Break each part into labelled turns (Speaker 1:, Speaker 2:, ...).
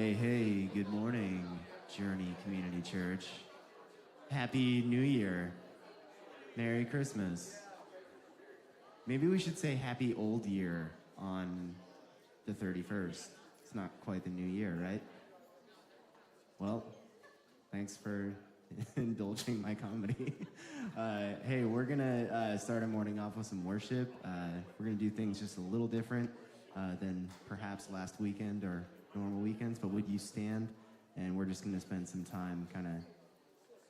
Speaker 1: Hey, good morning, Journey Community Church. Happy New Year. Merry Christmas. Maybe we should say Happy Old Year on the 31st. It's not quite the new year, right? Well, thanks for indulging my comedy. Hey, we're gonna start our morning off with some worship. We're gonna do things just a little different than perhaps last weekend or normal weekends, but would you stand? And we're just gonna spend some time kind of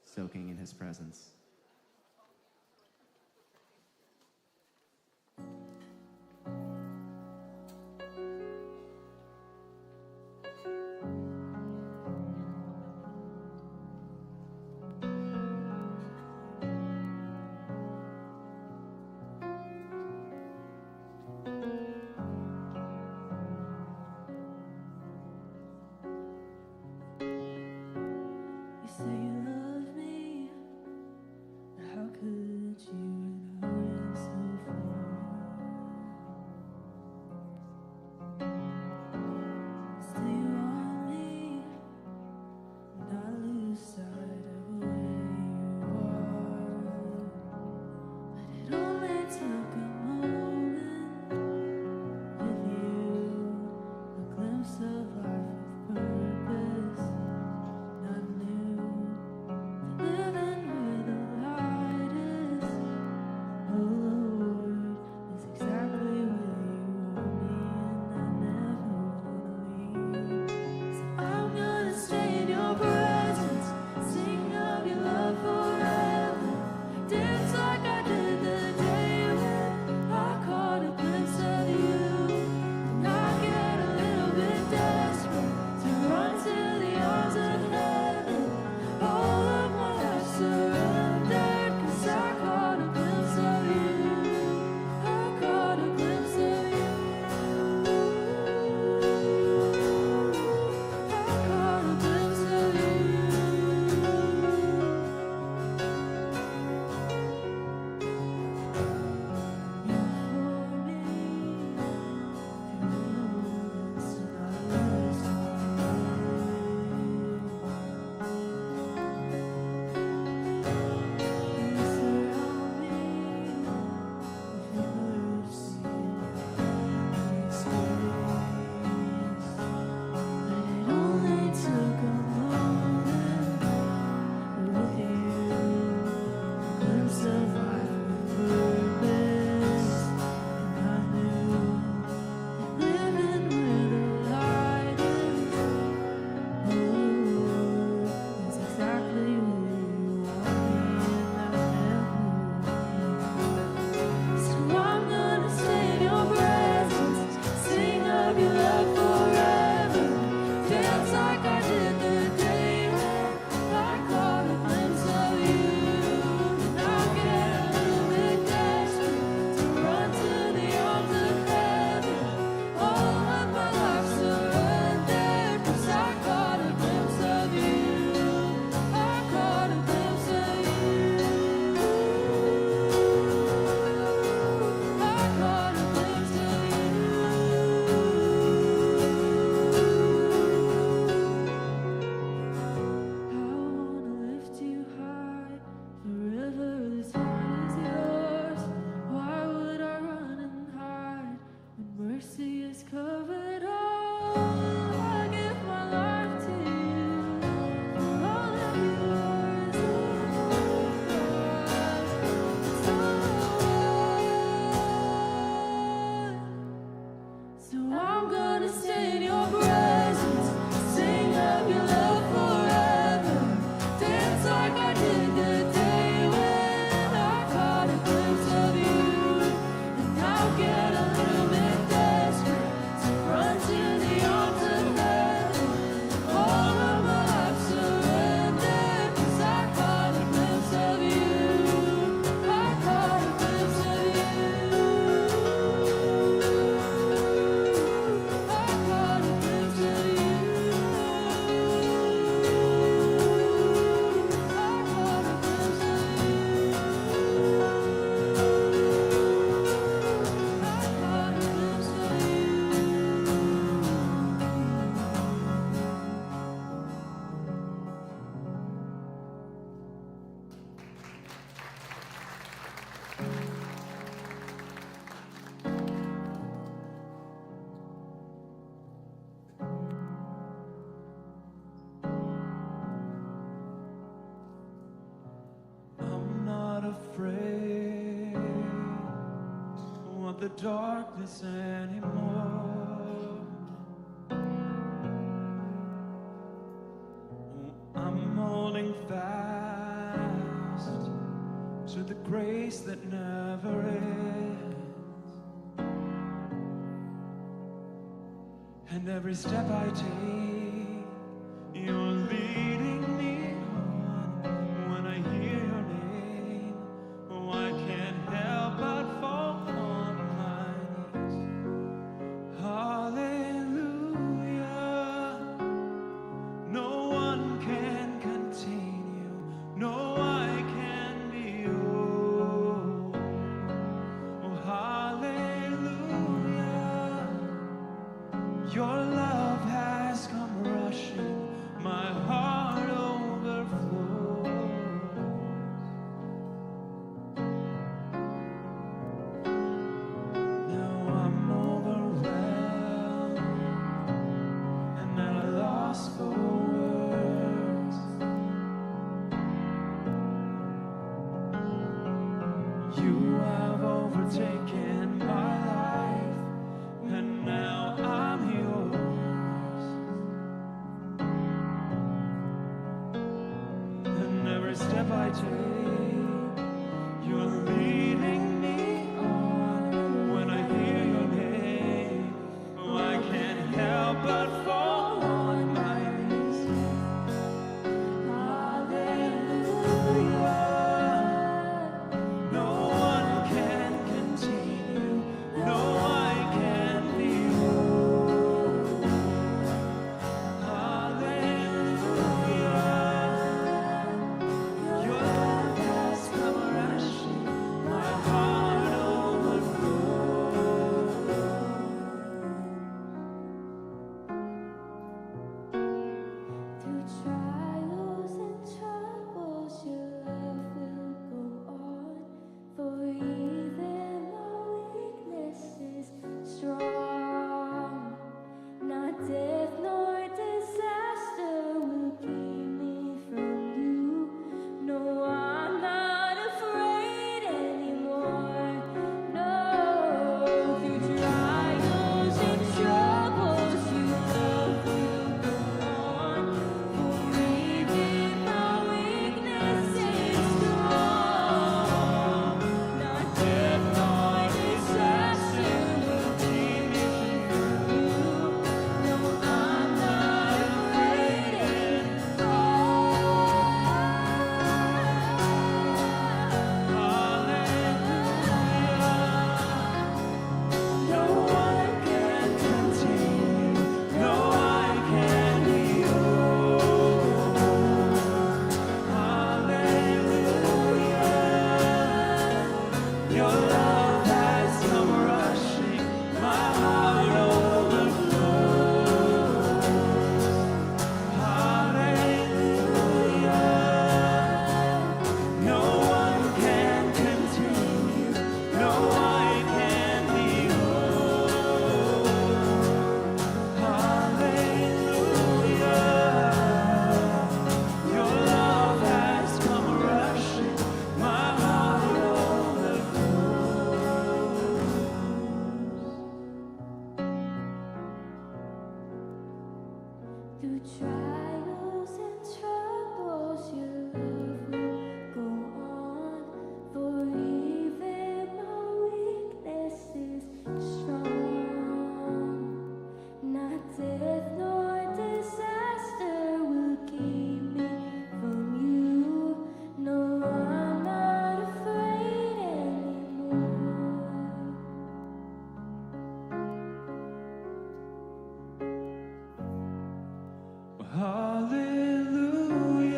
Speaker 1: soaking in his presence.
Speaker 2: the darkness anymore. Oh, I'm holding fast to the grace that never ends. And every step I take, you're leading me on. When I hear your name, oh, I can't help but fall on my knees. Hallelujah. No one can contain you. No, I can be yours. Oh, hallelujah. Your love has come rushing. My heart overflows. Now I'm overwhelmed and at a loss for words. You have overtaken my life, and now I'm yours. And every step I take, you're leading me on. When I hear your name, oh, I can't help but fall on my knees. Hallelujah. No one can contain you. No, I can be yours. Hallelujah. Your love has come rushing. My heart overflows.
Speaker 3: Through trials and troubles, your love will go on. For even my weakness is strong. Not death nor disaster will keep me from you. No, I'm not afraid anymore. No, through trials and troubles, your love will go on. For even my weakness is strong. Not death nor disaster will keep me from you. No, I'm not afraid
Speaker 2: No one can contain you. No, I can be yours. Hallelujah. Your love has come rushing. My heart overflows. Hallelujah. No one can contain you. No, I can be yours. Hallelujah. Your love has come rushing. My heart overflows.
Speaker 3: Through trials and troubles, your love will go on. For even my weakness is strong. Not death nor disaster will keep me from you. No, I'm not afraid anymore.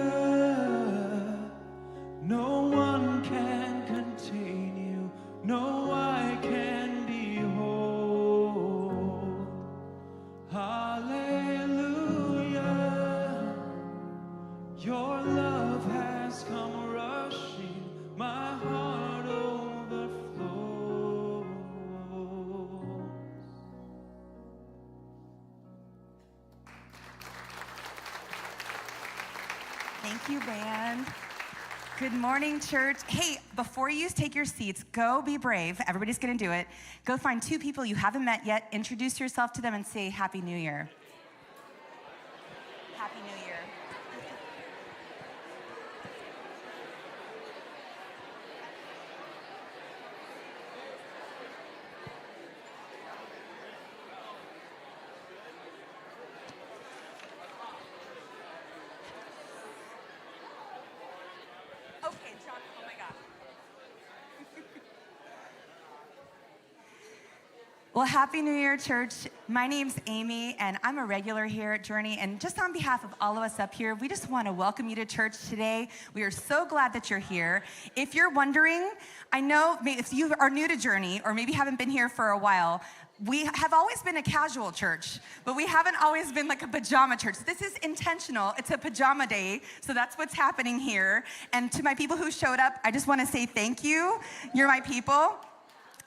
Speaker 2: Hallelujah. No one can contain you. No, I can behold. Hallelujah. Your love has come rushing. My heart overflows.
Speaker 4: Thank you, band. Good morning, church. Hey, before you take your seats, go be brave. Everybody's going to do it. Go find two people you haven't met yet, introduce yourself to them, and say Happy New Year. Happy New Year. Okay, John, oh my God. Well, Happy New Year, church. My name's Amy, and I'm a regular here at Journey. And just on behalf of all of us up here, we just want to welcome you to church today. We are so glad that you're here. If you're wondering, I know if you are new to Journey or maybe haven't been here for a while, we have always been a casual church, but we haven't always been like a pajama church. This is intentional. It's a pajama day, so that's what's happening here. And to my people who showed up, I just want to say thank you. You're my people.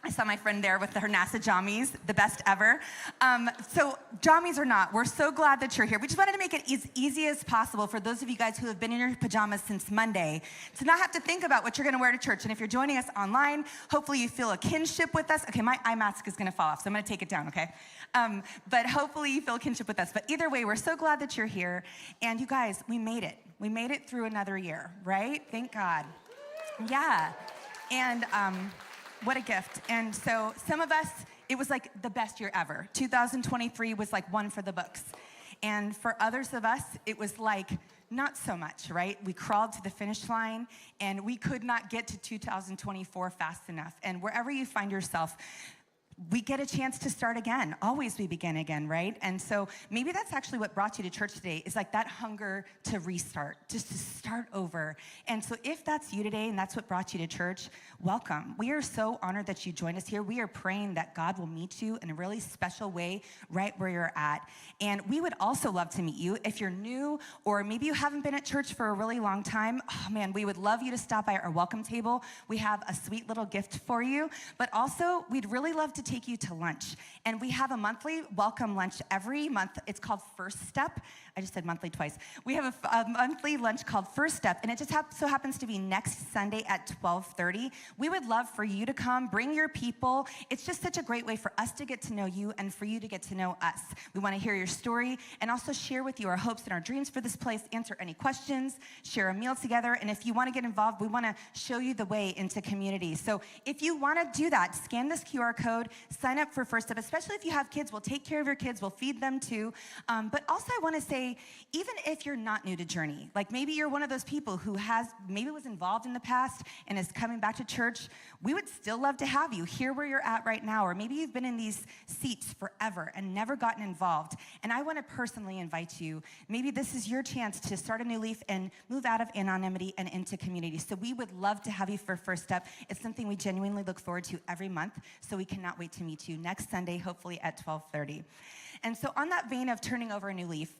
Speaker 4: I saw my friend there with her NASA jammies, the best ever. So jammies or not, we're so glad that you're here. We just wanted to make it as easy as possible for those of you guys who have been in your pajamas since Monday to not have to think about what you're going to wear to church. And if you're joining us online, hopefully you feel a kinship with us. Okay, my eye mask is going to fall off, so I'm going to take it down, okay? But hopefully you feel kinship with us. But either way, we're so glad that you're here. And you guys, we made it. We made it through another year, right? Thank God. Yeah. And what a gift. And so some of us, it was like the best year ever. 2023 was like one for the books. And for others of us, it was like not so much, right? We crawled to the finish line and we could not get to 2024 fast enough. And wherever you find yourself, we get a chance to start again. Always we begin again, right? And so maybe that's actually what brought you to church today, is like that hunger to restart, just to start over. And so if that's you today and that's what brought you to church, welcome. We are so honored that you joined us here. We are praying that God will meet you in a really special way right where you're at. And we would also love to meet you. If you're new or maybe you haven't been at church for a really long time, oh man, we would love you to stop by our welcome table. We have a sweet little gift for you. But also, we'd really love to take you to lunch. And we have a monthly welcome lunch every month. It's called First Step. I just said monthly twice. We have a monthly lunch called First Step, and it just so happens to be next Sunday at 12:30. We would love for you to come, bring your people. It's just such a great way for us to get to know you and for you to get to know us. We want to hear your story and also share with you our hopes and our dreams for this place, answer any questions, share a meal together, and if you want to get involved, we want to show you the way into community. So if you want to do that, scan this QR code, sign up for First Step, especially if you have kids. We'll take care of your kids. We'll feed them too. But also I want to say, even if you're not new to Journey, like maybe you're one of those people who maybe was involved in the past and is coming back to church, we would still love to have you here where you're at right now. Or maybe you've been in these seats forever and never gotten involved. And I want to personally invite you. Maybe this is your chance to start a new leaf and move out of anonymity and into community. So we would love to have you for First Step. It's something we genuinely look forward to every month. So we cannot wait to meet you next Sunday, hopefully at 12:30. And so on that vein of turning over a new leaf,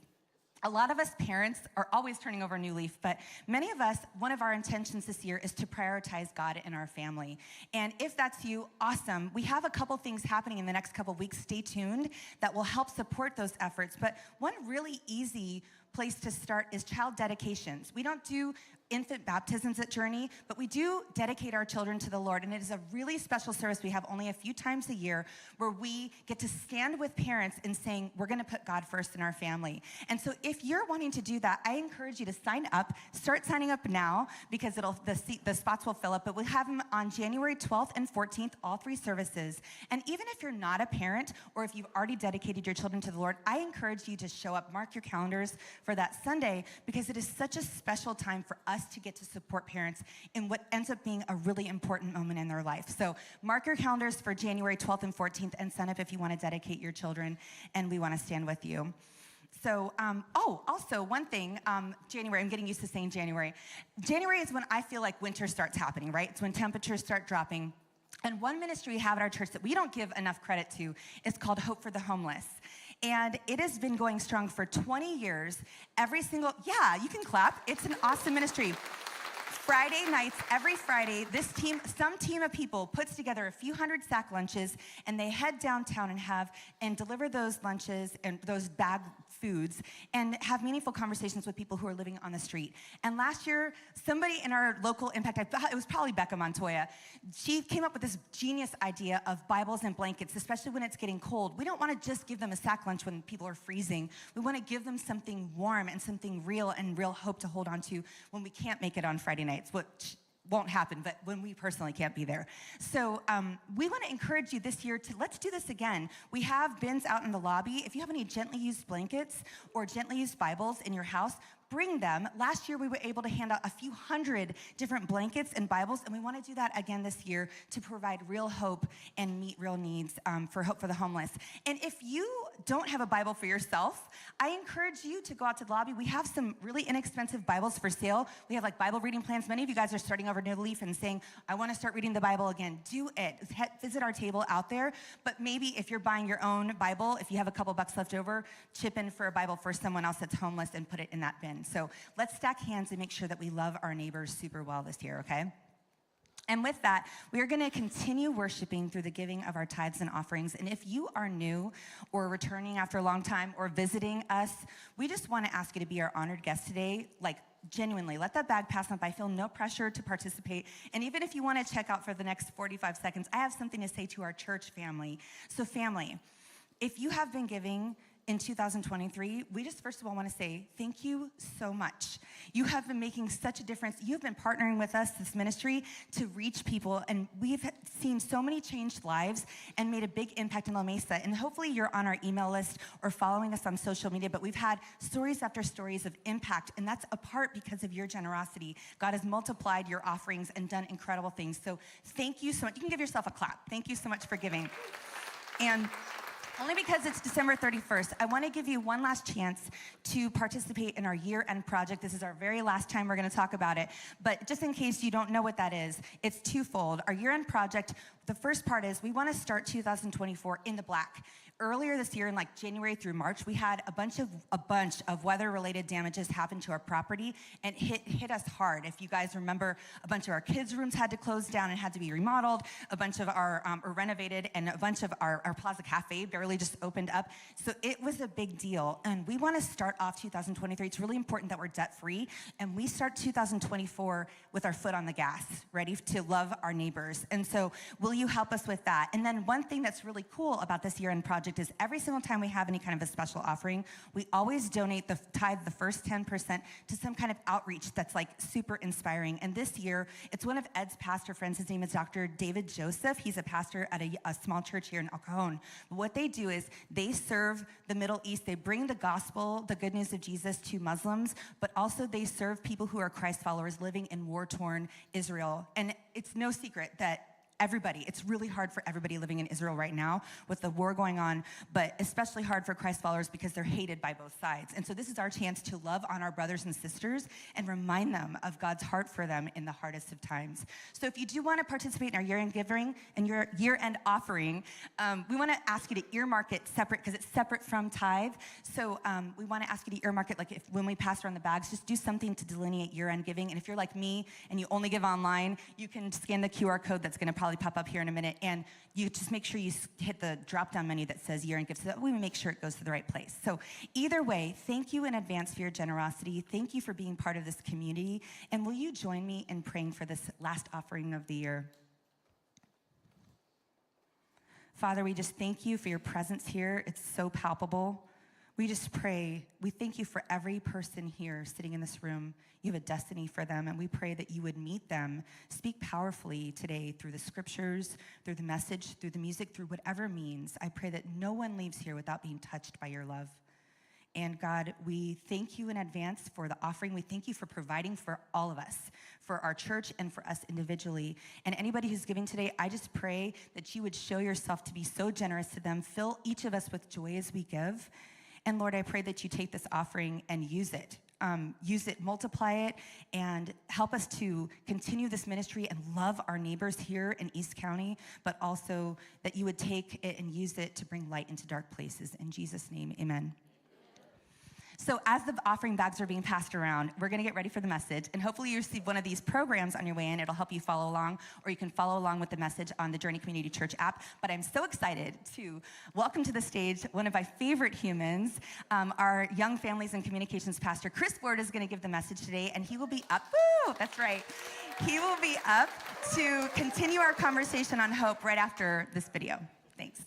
Speaker 4: a lot of us parents are always turning over a new leaf, but many of us, one of our intentions this year is to prioritize God in our family. And if that's you, awesome. We have a couple things happening in the next couple weeks. Stay tuned. That will help support those efforts. But one really easy place to start is child dedications. We don't do infant baptisms at Journey, but we do dedicate our children to the Lord, and it is a really special service we have only a few times a year where we get to stand with parents in saying, we're going to put God first in our family. And so if you're wanting to do that, I encourage you to sign up. Start signing up now because the spots will fill up, but we'll have them on January 12th and 14th, all three services. And even if you're not a parent or if you've already dedicated your children to the Lord, I encourage you to show up, mark your calendars for that Sunday, because it is such a special time for us to get to support parents in what ends up being a really important moment in their life. So mark your calendars for January 12th and 14th and sign up if you want to dedicate your children, and we want to stand with you. So, also one thing, January, I'm getting used to saying January. January is when I feel like winter starts happening, right? It's when temperatures start dropping. And one ministry we have at our church that we don't give enough credit to is called Hope for the Homeless. And it has been going strong for 20 years. You can clap. It's an awesome ministry. Friday nights, every Friday, some team of people puts together a few hundred sack lunches, and they head downtown and deliver those lunches and those bag foods and have meaningful conversations with people who are living on the street. And last year, somebody in our local impact, it was probably Becca Montoya, she came up with this genius idea of Bibles and blankets, especially when it's getting cold. We don't want to just give them a sack lunch when people are freezing. We want to give them something warm and something real and real hope to hold on to when we can't make it on Friday nights, which won't happen, but when we personally can't be there. So we want to encourage you this year to let's do this again. We have bins out in the lobby. If you have any gently used blankets or gently used Bibles in your house, bring them. Last year, we were able to hand out a few hundred different blankets and Bibles, and we want to do that again this year to provide real hope and meet real needs for hope for the homeless. And if you don't have a Bible for yourself, I encourage you to go out to the lobby. We have some really inexpensive Bibles for sale. We have like Bible reading plans. Many of you guys are starting over New Leaf and saying, I want to start reading the Bible again. Do it. Visit our table out there. But maybe if you're buying your own Bible, if you have a couple bucks left over, chip in for a Bible for someone else that's homeless and put it in that bin. So let's stack hands and make sure that we love our neighbors super well this year, okay? And with that, we are going to continue worshiping through the giving of our tithes and offerings. And if you are new or returning after a long time or visiting us, we just want to ask you to be our honored guest today. Like, genuinely, let that bag pass on by. Feel no pressure to participate. And even if you want to check out for the next 45 seconds, I have something to say to our church family. So family, if you have been giving in 2023, we just first of all want to say thank you so much. You have been making such a difference. You've been partnering with us, this ministry, to reach people, and we've seen so many changed lives and made a big impact in La Mesa. And hopefully you're on our email list or following us on social media, but we've had stories after stories of impact, and that's a part because of your generosity. God has multiplied your offerings and done incredible things. So thank you so much. You can give yourself a clap. Thank you so much for giving. And only because it's December 31st, I want to give you one last chance to participate in our year-end project. This is our very last time we're going to talk about it. But just in case you don't know what that is, it's twofold. Our year-end project, the first part is we want to start 2024 in the black. Earlier this year, in like January through March, we had a bunch of weather-related damages happen to our property, and hit us hard. If you guys remember, a bunch of our kids' rooms had to close down and had to be remodeled. A bunch of our or renovated, and a bunch of our Plaza Cafe barely just opened up. So it was a big deal, and we want to start off 2023. It's really important that we're debt-free, and we start 2024 with our foot on the gas, ready to love our neighbors. And so, will you help us with that? And then one thing that's really cool about this year-end project is every single time we have any kind of a special offering, we always donate the tithe, the first 10%, to some kind of outreach that's like super inspiring. And this year, it's one of Ed's pastor friends. His name is Dr. David Joseph. He's a pastor at a small church here in El Cajon. But what they do is they serve the Middle East. They bring the gospel, the good news of Jesus, to Muslims, but also they serve people who are Christ followers living in war-torn Israel. And it's no secret that it's really hard for everybody living in Israel right now with the war going on, but especially hard for Christ followers because they're hated by both sides. And so this is our chance to love on our brothers and sisters and remind them of God's heart for them in the hardest of times. So if you do want to participate in our year-end giving and your year-end offering, we want to ask you to earmark it separate because it's separate from tithe. So we want to ask you to earmark it, like when we pass around the bags, just do something to delineate year-end giving. And if you're like me and you only give online, you can scan the QR code that's going to probably pop up here in a minute, and you just make sure you hit the drop-down menu that says year-end gift so that we make sure it goes to the right place. So either way, thank you in advance for your generosity. Thank you for being part of this community, and will you join me in praying for this last offering of the year? Father, we just thank you for your presence here. It's so palpable. We just pray, we thank you for every person here sitting in this room. You have a destiny for them, and we pray that you would meet them, speak powerfully today through the scriptures, through the message, through the music, through whatever means. I pray that no one leaves here without being touched by your love. And God, we thank you in advance for the offering. We thank you for providing for all of us, for our church and for us individually. And anybody who's giving today, I just pray that you would show yourself to be so generous to them. Fill each of us with joy as we give. And Lord, I pray that you take this offering and use it, multiply it, and help us to continue this ministry and love our neighbors here in East County, but also that you would take it and use it to bring light into dark places. In Jesus' name, amen. So as the offering bags are being passed around, we're going to get ready for the message. And hopefully you receive one of these programs on your way in. It'll help you follow along, or you can follow along with the message on the Journey Community Church app. But I'm so excited to welcome to the stage one of my favorite humans. Our Young Families and Communications Pastor, Chris Ward, is going to give the message today. And he will be up. Woo! That's right. He will be up to continue our conversation on hope right after this video. Thanks.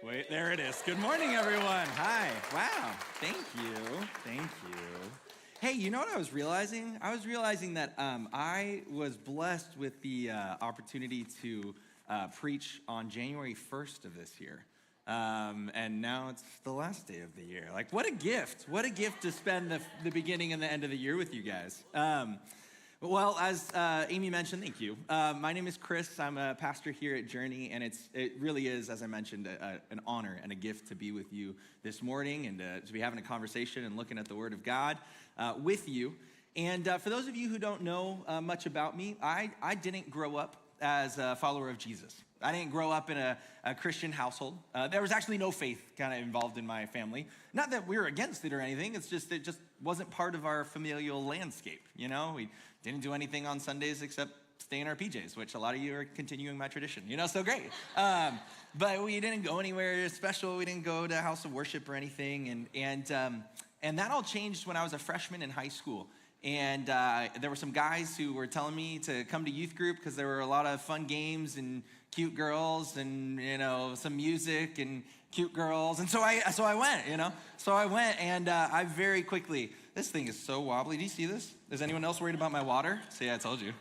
Speaker 5: Wait, there it is. Good morning, everyone. Hi. Wow. Thank you. Thank you. Hey, you know what I was realizing? I was realizing that I was blessed with the opportunity to preach on January 1st of this year. And now it's the last day of the year. Like, what a gift. What a gift to spend the beginning and the end of the year with you guys. Well, as Amy mentioned, thank you. My name is Chris. I'm a pastor here at Journey, and it really is, as I mentioned, an honor and a gift to be with you this morning and to be having a conversation and looking at the Word of God with you. And for those of you who don't know much about me, I didn't grow up as a follower of Jesus. I didn't grow up in a Christian household. There was actually no faith kind of involved in my family. Not that we were against it or anything. It just wasn't part of our familial landscape. You know, we didn't do anything on Sundays except stay in our PJs, which a lot of you are continuing my tradition. You know, so great. But we didn't go anywhere special. We didn't go to a house of worship or anything. And that all changed when I was a freshman in high school. And there were some guys who were telling me to come to youth group because there were a lot of fun games and cute girls and, you know, some music and cute girls. And so I went, you know. So I went, and I very quickly, this thing is so wobbly. Do you see this? Is anyone else worried about my water? See, I told you.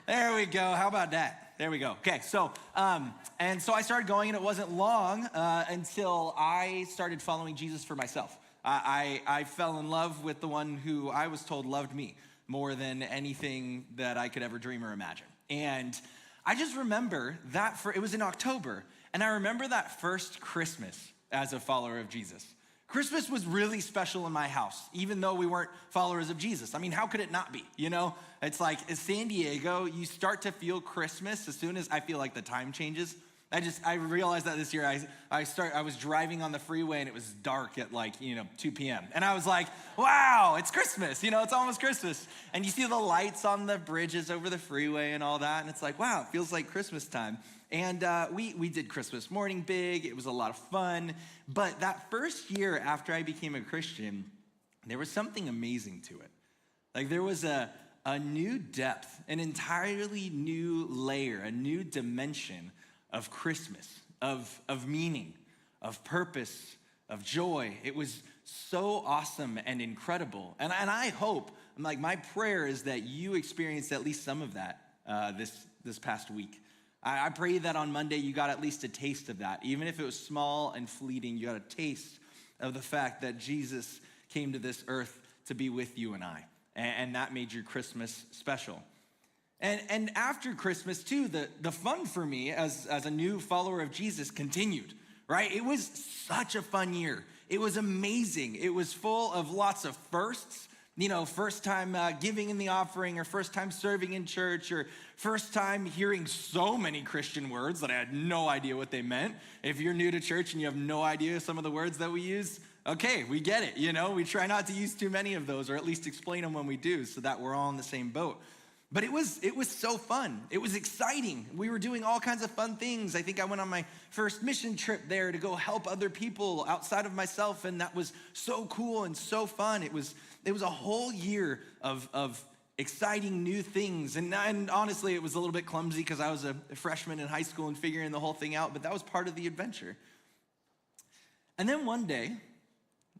Speaker 5: There we go. How about that? There we go. Okay, so and so I started going, and it wasn't long until I started following Jesus for myself. I fell in love with the one who I was told loved me more than anything that I could ever dream or imagine. And I just remember that it was in October, and I remember that first Christmas as a follower of Jesus. Christmas was really special in my house, even though we weren't followers of Jesus. I mean, how could it not be? You know, it's like in San Diego, you start to feel Christmas as soon as I feel like the time changes. I realized that this year. I was driving on the freeway, and it was dark at 2 p.m. And I was like, wow, it's Christmas. You know, it's almost Christmas. And you see the lights on the bridges over the freeway and all that. And it's like, wow, it feels like Christmas time. And we did Christmas morning big. It was a lot of fun. But that first year after I became a Christian, there was something amazing to it. Like, there was a new depth, an entirely new layer, a new dimension of Christmas, of meaning, of purpose, of joy. It was so awesome and incredible. And I hope, my prayer is that you experienced at least some of that this past week. I pray that on Monday you got at least a taste of that. Even if it was small and fleeting, you got a taste of the fact that Jesus came to this earth to be with you and I. And that made your Christmas special. And after Christmas, too, the fun for me as a new follower of Jesus continued, right? It was such a fun year. It was amazing. It was full of lots of firsts. You know, first time giving in the offering, or first time serving in church, or first time hearing so many Christian words that I had no idea what they meant. If you're new to church and you have no idea some of the words that we use, okay, we get it. You know, we try not to use too many of those, or at least explain them when we do, so that we're all in the same boat. But it was so fun. It was exciting. We were doing all kinds of fun things. I think I went on my first mission trip there to go help other people outside of myself, and that was so cool and so fun. It was a whole year of exciting new things. And honestly, it was a little bit clumsy because I was a freshman in high school and figuring the whole thing out, but that was part of the adventure. And then one day,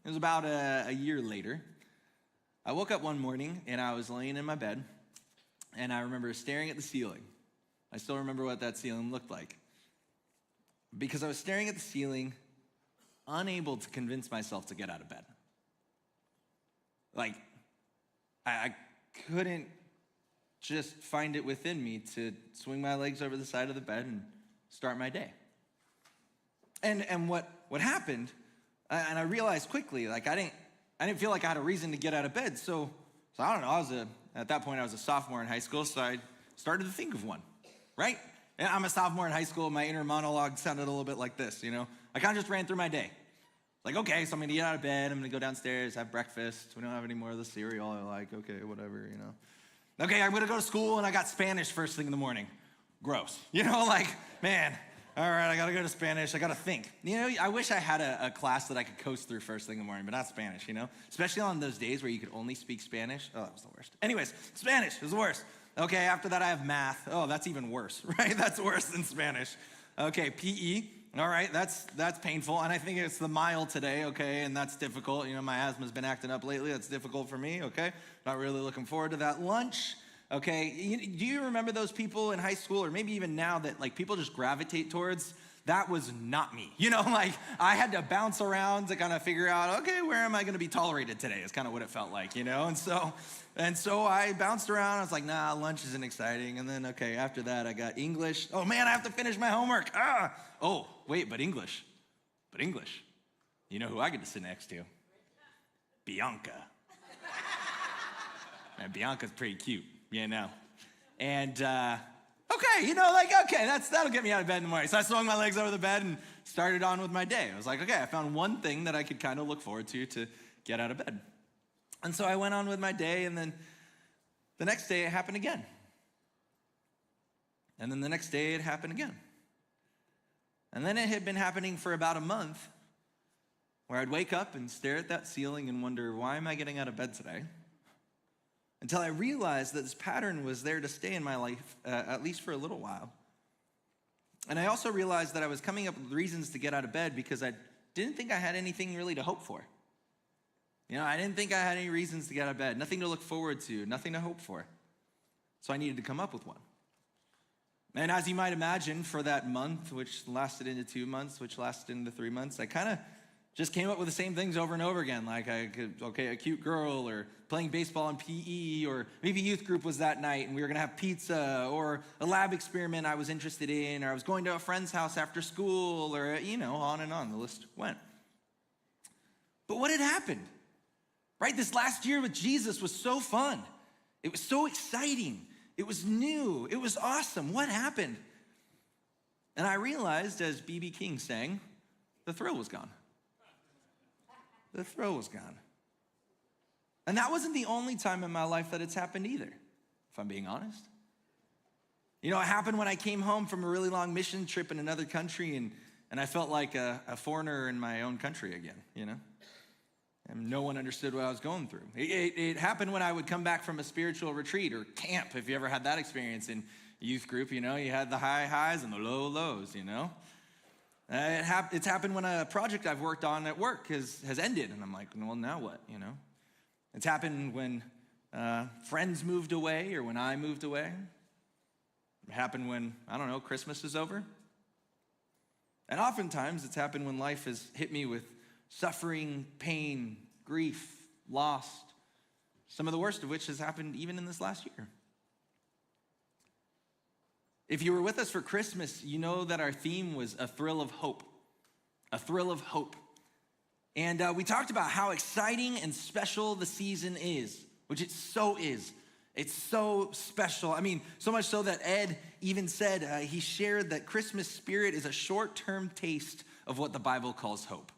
Speaker 5: it was about a year later, I woke up one morning and I was laying in my bed and I remember staring at the ceiling. I still remember what that ceiling looked like. Because I was staring at the ceiling, unable to convince myself to get out of bed. Like, I couldn't just find it within me to swing my legs over the side of the bed and start my day. And what happened, and I realized quickly, like I didn't feel like I had a reason to get out of bed. So I don't know, at that point I was a sophomore in high school, so I started to think of one, right? And I'm a sophomore in high school, my inner monologue sounded a little bit like this, you know? I kind of just ran through my day. Like, okay, so I'm gonna get out of bed, I'm gonna go downstairs, have breakfast. We don't have any more of the cereal I like, okay, whatever, you know. Okay, I'm gonna go to school and I got Spanish first thing in the morning. Gross. You know, like, man, all right, I gotta go to Spanish, I gotta think. You know, I wish I had a class that I could coast through first thing in the morning, but not Spanish, you know? Especially on those days where you could only speak Spanish. Oh, that was the worst. Anyways, Spanish was the worst. Okay, after that I have math. Oh, that's even worse, right? That's worse than Spanish. Okay, PE. All right, that's painful, and I think it's the mile today, okay, and that's difficult. You know, my asthma's been acting up lately. That's difficult for me, okay? Not really looking forward to that. Lunch, okay. Do you remember those people in high school, or maybe even now, that like people just gravitate towards? That was not me. You know, like I had to bounce around to kind of figure out, okay, where am I going to be tolerated today? Is kind of what it felt like, you know? And so I bounced around. I was like, nah, lunch isn't exciting. And then, okay, after that, I got English. Oh, man, I have to finish my homework. Oh, wait, but English. You know who I get to sit next to? Bianca. And Bianca's pretty cute, you know? And, okay, you know, like, okay, that'll get me out of bed in the morning. So I swung my legs over the bed and started on with my day. I was like, okay, I found one thing that I could kind of look forward to get out of bed. And so I went on with my day, and then the next day it happened again. And then the next day it happened again. And then it had been happening for about a month, where I'd wake up and stare at that ceiling and wonder, why am I getting out of bed today? Until I realized that this pattern was there to stay in my life, at least for a little while. And I also realized that I was coming up with reasons to get out of bed because I didn't think I had anything really to hope for. You know, I didn't think I had any reasons to get out of bed, nothing to look forward to, nothing to hope for. So I needed to come up with one. And as you might imagine, for that month, which lasted into 2 months, which lasted into 3 months, I kind of just came up with the same things over and over again. Like, a cute girl, or playing baseball in PE, or maybe youth group was that night and we were gonna have pizza, or a lab experiment I was interested in, or I was going to a friend's house after school, or, you know, on and on the list went. But what had happened? Right? This last year with Jesus was so fun. It was so exciting. It was new. It was awesome. What happened? And I realized, as B.B. King sang, the thrill was gone. The thrill was gone. And that wasn't the only time in my life that it's happened either, if I'm being honest. You know, it happened when I came home from a really long mission trip in another country, and I felt like a foreigner in my own country again, you know? And no one understood what I was going through. It happened when I would come back from a spiritual retreat or camp, if you ever had that experience in youth group, you know, you had the high highs and the low lows, you know. It's happened when a project I've worked on at work has ended, and I'm like, well, now what, you know? It's happened when friends moved away or when I moved away. It happened when, I don't know, Christmas is over. And oftentimes it's happened when life has hit me with suffering, pain, grief, loss, some of the worst of which has happened even in this last year. If you were with us for Christmas, you know that our theme was a thrill of hope. A thrill of hope. And we talked about how exciting and special the season is, which it so is. It's so special. I mean, so much so that Ed even said, he shared that Christmas spirit is a short-term taste of what the Bible calls hope.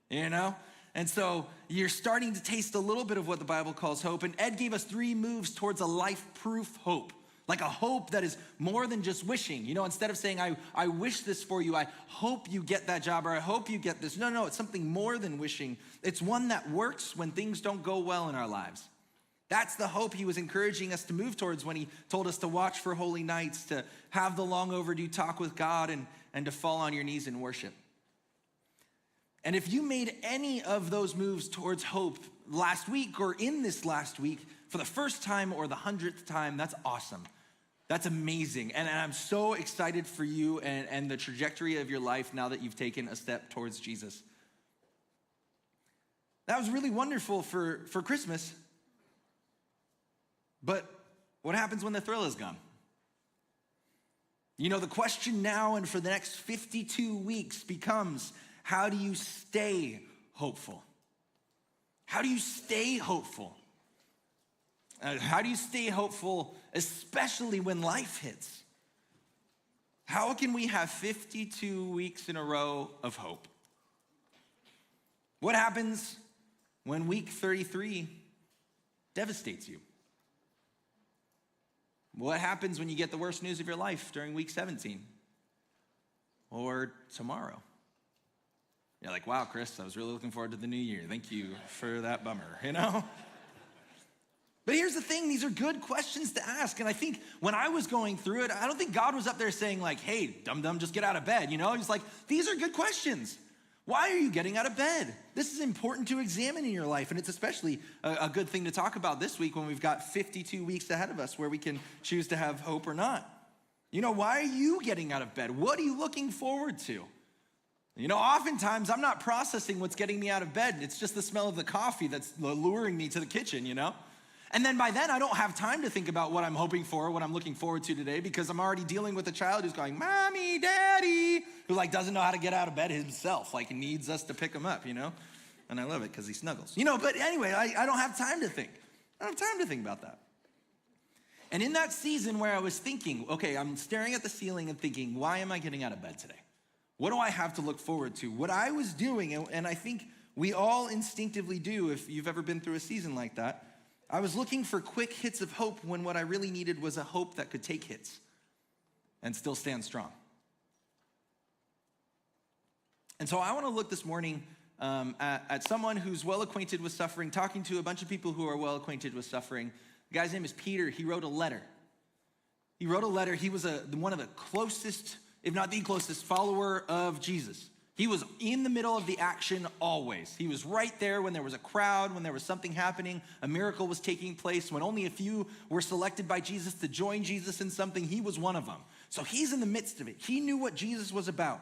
Speaker 5: You know? And so you're starting to taste a little bit of what the Bible calls hope. And Ed gave us 3 moves towards a life-proof hope. Like a hope that is more than just wishing. You know, instead of saying, I wish this for you, I hope you get that job, or I hope you get this. No, it's something more than wishing. It's one that works when things don't go well in our lives. That's the hope he was encouraging us to move towards when he told us to watch for holy nights, to have the long overdue talk with God, and to fall on your knees in worship. And if you made any of those moves towards hope last week or in this last week for the first time or the 100th time, that's awesome. That's amazing. And I'm so excited for you and the trajectory of your life now that you've taken a step towards Jesus. That was really wonderful for Christmas. But what happens when the thrill is gone? You know, the question now and for the next 52 weeks becomes, how do you stay hopeful? How do you stay hopeful? How do you stay hopeful, especially when life hits? How can we have 52 weeks in a row of hope? What happens when week 33 devastates you? What happens when you get the worst news of your life during week 17 or tomorrow? You're like, wow, Chris, I was really looking forward to the new year. Thank you for that bummer, you know? But here's the thing, these are good questions to ask. And I think when I was going through it, I don't think God was up there saying like, hey, dum-dum, just get out of bed, you know? He's like, these are good questions. Why are you getting out of bed? This is important to examine in your life, and it's especially a good thing to talk about this week when we've got 52 weeks ahead of us where we can choose to have hope or not. You know, why are you getting out of bed? What are you looking forward to? You know, oftentimes I'm not processing what's getting me out of bed. It's just the smell of the coffee that's luring me to the kitchen, you know? And then by then I don't have time to think about what I'm hoping for, what I'm looking forward to today, because I'm already dealing with a child who's going, Mommy, Daddy, who like doesn't know how to get out of bed himself, like needs us to pick him up, you know? And I love it because he snuggles. You know, but anyway, I don't have time to think. I don't have time to think about that. And in that season where I was thinking, okay, I'm staring at the ceiling and thinking, why am I getting out of bed today? What do I have to look forward to? What I was doing, and I think we all instinctively do if you've ever been through a season like that, I was looking for quick hits of hope when what I really needed was a hope that could take hits and still stand strong. And so I want to look this morning at someone who's well acquainted with suffering, talking to a bunch of people who are well acquainted with suffering. The guy's name is Peter. He wrote a letter. He wrote a letter. He was one of the closest, if not the closest, follower of Jesus. He was in the middle of the action always. He was right there when there was a crowd, when there was something happening, a miracle was taking place, when only a few were selected by Jesus to join Jesus in something. He was one of them. So he's in the midst of it. He knew what Jesus was about.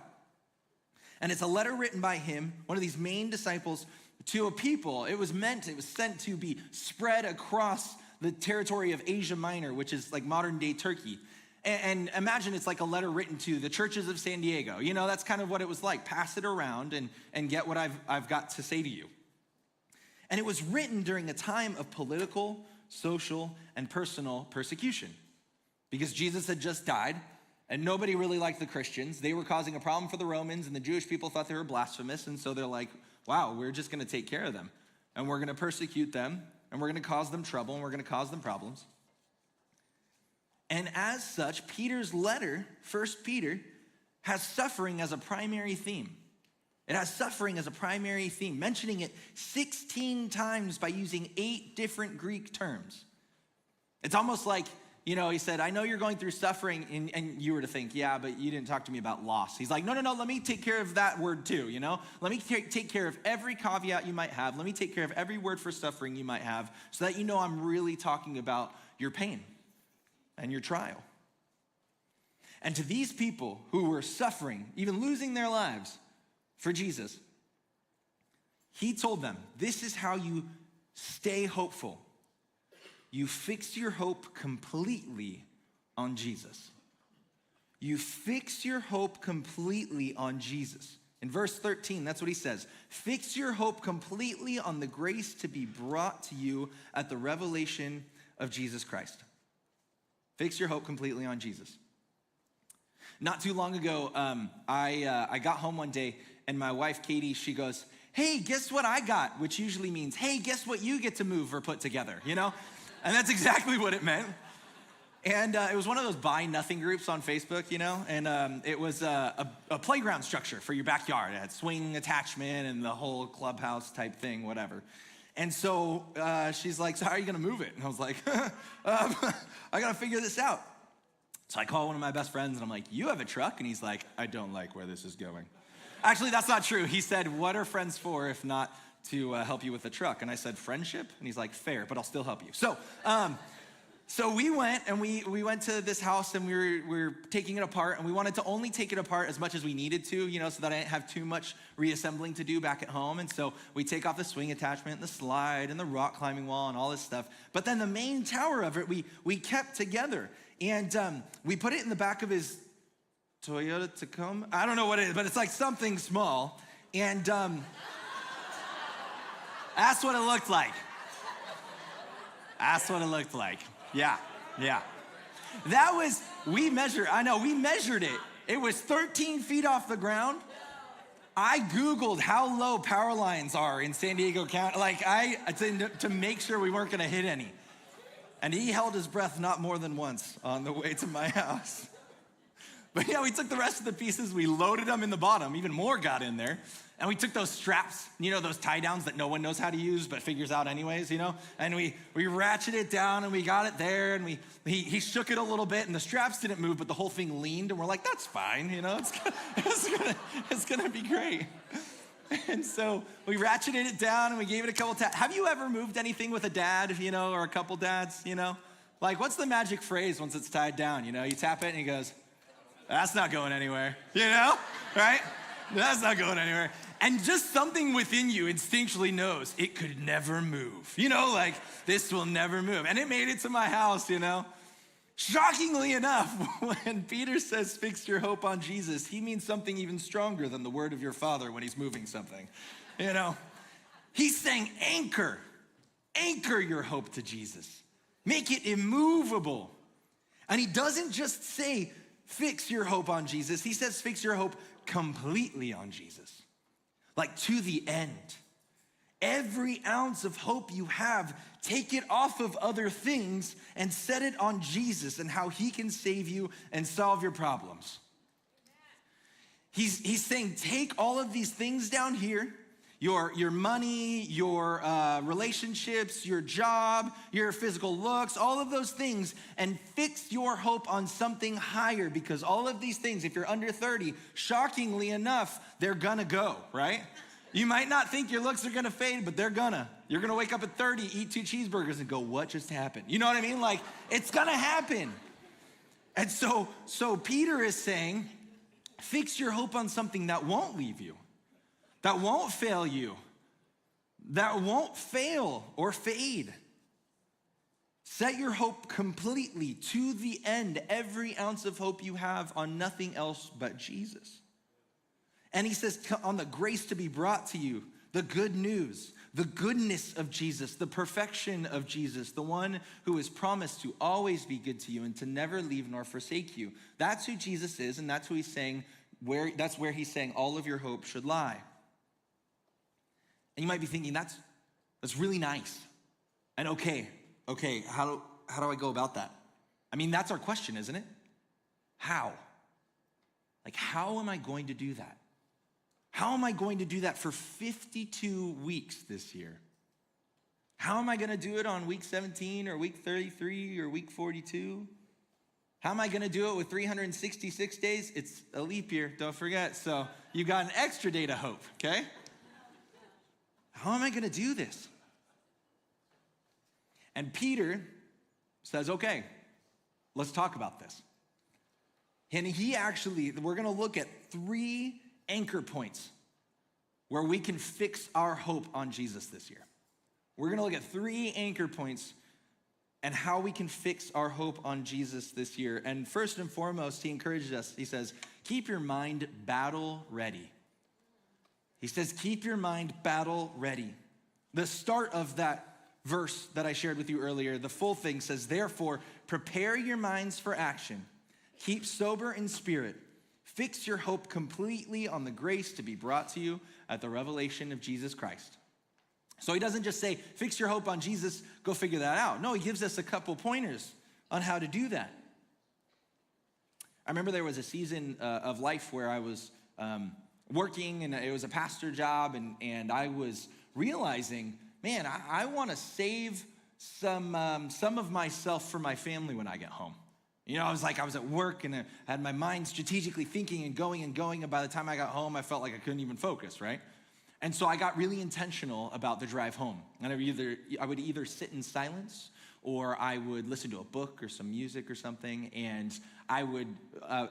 Speaker 5: And it's a letter written by him, one of these main disciples, to a people. It was sent to be spread across the territory of Asia Minor, which is like modern day Turkey. And imagine it's like a letter written to the churches of San Diego. You know, that's kind of what it was like. Pass it around and get what I've got to say to you. And it was written during a time of political, social, and personal persecution. Because Jesus had just died, and nobody really liked the Christians. They were causing a problem for the Romans, and the Jewish people thought they were blasphemous. And so they're like, wow, we're just going to take care of them. And we're going to persecute them, and we're going to cause them trouble, and we're going to cause them problems. And as such, Peter's letter, 1 Peter, has suffering as a primary theme. It has suffering as a primary theme, mentioning it 16 times by using 8 different Greek terms. It's almost like, you know, he said, I know you're going through suffering, and you were to think, yeah, but you didn't talk to me about loss. He's like, no, let me take care of that word too, you know? Let me take care of every caveat you might have. Let me take care of every word for suffering you might have so that you know I'm really talking about your pain and your trial. And to these people who were suffering, even losing their lives for Jesus, he told them, this is how you stay hopeful. You fix your hope completely on Jesus. You fix your hope completely on Jesus. In verse 13, that's what he says. Fix your hope completely on the grace to be brought to you at the revelation of Jesus Christ. Fix your hope completely on Jesus. Not too long ago, I got home one day, and my wife, Katie, she goes, hey, guess what I got? Which usually means, hey, guess what you get to move or put together, you know? And that's exactly what it meant. And it was one of those buy nothing groups on Facebook, you know? And it was a playground structure for your backyard. It had swing attachment and the whole clubhouse type thing, whatever. And so she's like, so how are you gonna move it? And I was like, I gotta figure this out. So I call one of my best friends and I'm like, you have a truck? And he's like, I don't like where this is going. Actually, that's not true. He said, what are friends for if not to help you with the truck? And I said, friendship? And he's like, fair, but I'll still help you. So we went and we went to this house and we were taking it apart, and we wanted to only take it apart as much as we needed to, so that I didn't have too much reassembling to do back at home. And so we take off the swing attachment and the slide and the rock climbing wall and all this stuff. But then the main tower of it, we kept together. And we put it in the back of his Toyota Tacoma. I don't know what it is, but it's like something small. And that's what it looked like. That's what it looked like. Yeah. We measured it. It was 13 feet off the ground. I Googled how low power lines are in San Diego County, to make sure we weren't gonna hit any. And he held his breath not more than once on the way to my house. But yeah, we took the rest of the pieces, we loaded them in the bottom, even more got in there. And we took those straps, those tie downs that no one knows how to use but figures out anyways, and we ratcheted it down and we got it there, and he shook it a little bit and the straps didn't move, but the whole thing leaned, and we're like, that's fine, it's gonna be great. And so we ratcheted it down and we gave it a couple taps. Have you ever moved anything with a dad, or a couple dads, Like, what's the magic phrase once it's tied down, You tap it and he goes, that's not going anywhere, right? That's not going anywhere. And just something within you instinctually knows it could never move. This will never move. And it made it to my house, Shockingly enough, when Peter says, fix your hope on Jesus, he means something even stronger than the word of your father when he's moving something, He's saying anchor your hope to Jesus. Make it immovable. And he doesn't just say, fix your hope on Jesus. He says, fix your hope completely on Jesus. Like to the end. Every ounce of hope you have, take it off of other things and set it on Jesus and how he can save you and solve your problems. He's saying, take all of these things down here, your money, your relationships, your job, your physical looks, all of those things, and fix your hope on something higher, because all of these things, if you're under 30, shockingly enough, they're gonna go, right? You might not think your looks are gonna fade, but they're gonna. You're gonna wake up at 30, eat 2 cheeseburgers and go, what just happened? You know what I mean? Like, it's gonna happen. And so Peter is saying, fix your hope on something that won't leave you, that won't fail you, that won't fail or fade. Set your hope completely to the end, every ounce of hope you have on nothing else but Jesus. And he says, on the grace to be brought to you, the good news, the goodness of Jesus, the perfection of Jesus, the one who is promised to always be good to you and to never leave nor forsake you. That's who Jesus is, and that's who he's saying, that's where he's saying all of your hope should lie. And you might be thinking, that's really nice. And okay, how do I go about that? I mean, that's our question, isn't it? How? Like, how am I going to do that? How am I going to do that for 52 weeks this year? How am I going to do it on week 17 or week 33 or week 42? How am I going to do it with 366 days? It's a leap year, don't forget. So you got an extra day to hope, okay? How am I going to do this? And Peter says, okay, let's talk about this. And we're going to look at 3 anchor points where we can fix our hope on Jesus this year. We're going to look at 3 anchor points and how we can fix our hope on Jesus this year. And first and foremost, he encourages us. He says, keep your mind battle ready. He says, keep your mind battle ready. The start of that verse that I shared with you earlier, the full thing says, therefore, prepare your minds for action. Keep sober in spirit. Fix your hope completely on the grace to be brought to you at the revelation of Jesus Christ. So he doesn't just say, fix your hope on Jesus, go figure that out. No, he gives us a couple pointers on how to do that. I remember there was a season of life where I was working, and it was a pastor job, and I was realizing, man, I want to save some of myself for my family when I get home. You know, I was at work and I had my mind strategically thinking and going, and by the time I got home, I felt like I couldn't even focus, right? And so I got really intentional about the drive home. And I would either sit in silence, or I would listen to a book or some music or something, and I would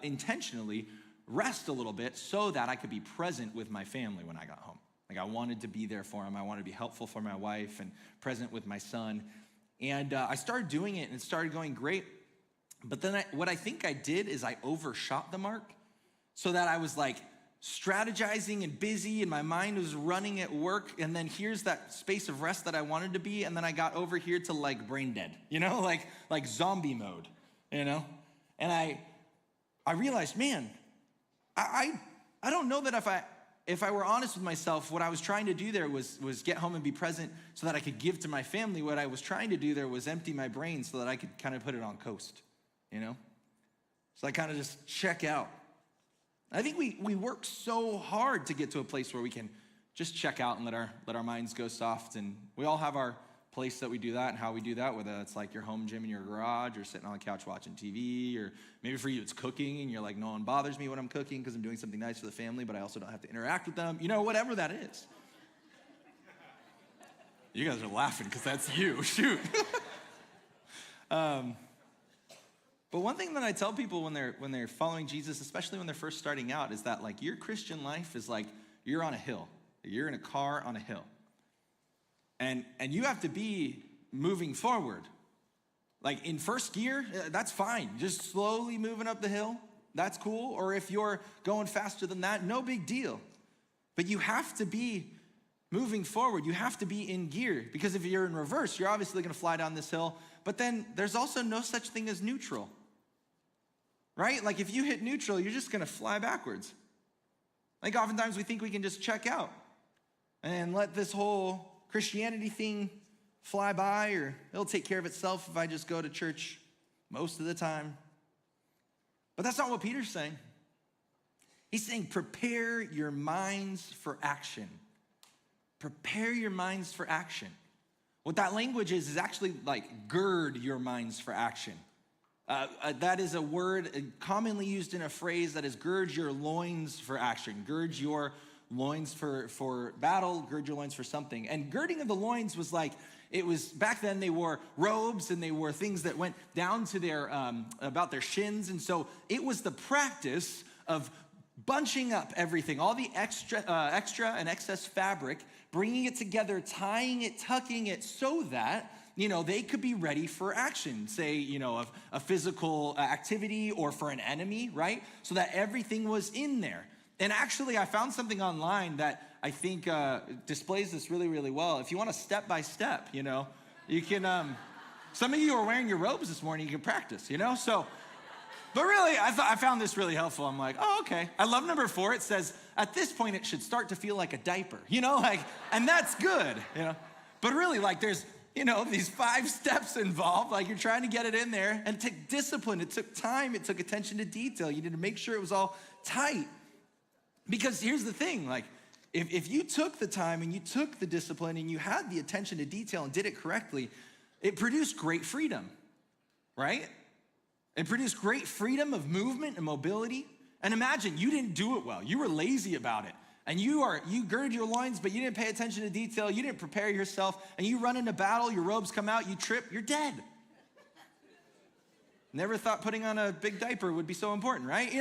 Speaker 5: intentionally rest a little bit so that I could be present with my family when I got home. Like, I wanted to be there for them. I wanted to be helpful for my wife and present with my son. And I started doing it, and it started going great. But then what I think I did is I overshot the mark, so that I was like strategizing and busy, and my mind was running at work, and then here's that space of rest that I wanted to be, and then I got over here to like brain dead, you know, like zombie mode, you know? And I realized, man, I don't know that if I were honest with myself, what I was trying to do there was get home and be present so that I could give to my family. What I was trying to do there was empty my brain so that I could kind of put it on coast, you know? So I kind of just check out. I think we work so hard to get to a place where we can just check out and let our minds go soft. And we all have our place that we do that and how we do that, whether it's like your home gym in your garage or sitting on the couch watching TV, or maybe for you it's cooking and you're like, no one bothers me when I'm cooking because I'm doing something nice for the family, but I also don't have to interact with them. You know, whatever that is. You guys are laughing because that's you. Shoot. But one thing that I tell people when they're following Jesus, especially when they're first starting out, is that like your Christian life is like you're on a hill. You're in a car on a hill. And you have to be moving forward. Like in first gear, that's fine. Just slowly moving up the hill, that's cool. Or if you're going faster than that, no big deal. But you have to be moving forward. You have to be in gear, because if you're in reverse, you're obviously gonna fly down this hill. But then there's also no such thing as neutral. Right? Like if you hit neutral, you're just gonna fly backwards. Like oftentimes we think we can just check out and let this whole Christianity thing fly by, or it'll take care of itself if I just go to church most of the time. But that's not what Peter's saying. He's saying prepare your minds for action. Prepare your minds for action. What that language is actually like gird your minds for action. That is a word commonly used in a phrase that is gird your loins for action. Gird your loins for battle, gird your loins for something. And girding of the loins was like, it was, back then they wore robes and they wore things that went down to their, about their shins. And so it was the practice of bunching up everything, all the extra and excess fabric, bringing it together, tying it, tucking it, so that they could be ready for action, say, a physical activity or for an enemy, right? So that everything was in there. And actually, I found something online that I think displays this really, really well. If you want a step-by-step, you can, some of you are wearing your robes this morning, you can practice, so, but really, I found this really helpful. I'm like, oh, okay. I love number 4. It says, at this point, it should start to feel like a diaper, and that's good, But really, there's, these 5 steps involved, you're trying to get it in there, and it took discipline, it took time, it took attention to detail. You need to make sure it was all tight. Because here's the thing, if you took the time and you took the discipline and you had the attention to detail and did it correctly, it produced great freedom, right? It produced great freedom of movement and mobility. And imagine you didn't do it well. You were lazy about it. And you girded your loins, but you didn't pay attention to detail. You didn't prepare yourself. And you run into battle, your robes come out, you trip, you're dead. Never thought putting on a big diaper would be so important, right?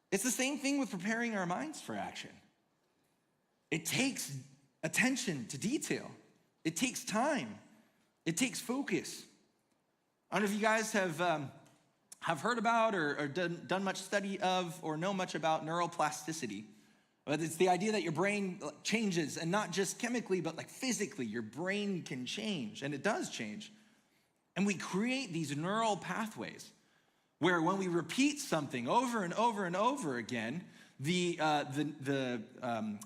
Speaker 5: It's the same thing with preparing our minds for action. It takes attention to detail. It takes time. It takes focus. I don't know if you guys have heard about or done much study of or know much about neuroplasticity. But it's the idea that your brain changes, and not just chemically, but physically. Your brain can change, and it does change. And we create these neural pathways where when we repeat something over and over and over again, the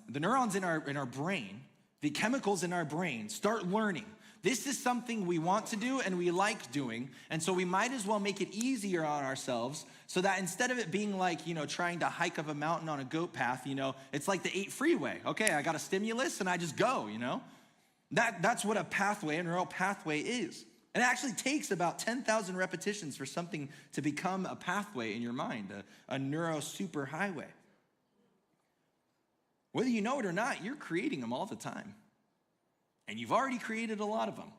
Speaker 5: neurons in our brain, the chemicals in our brain start learning. This is something we want to do and we like doing, and so we might as well make it easier on ourselves so that instead of it being trying to hike up a mountain on a goat path, it's like the 8 freeway. Okay, I got a stimulus and I just go, That's what a neural pathway is. And it actually takes about 10,000 repetitions for something to become a pathway in your mind, a neuro superhighway. Whether you know it or not, you're creating them all the time. And you've already created a lot of them.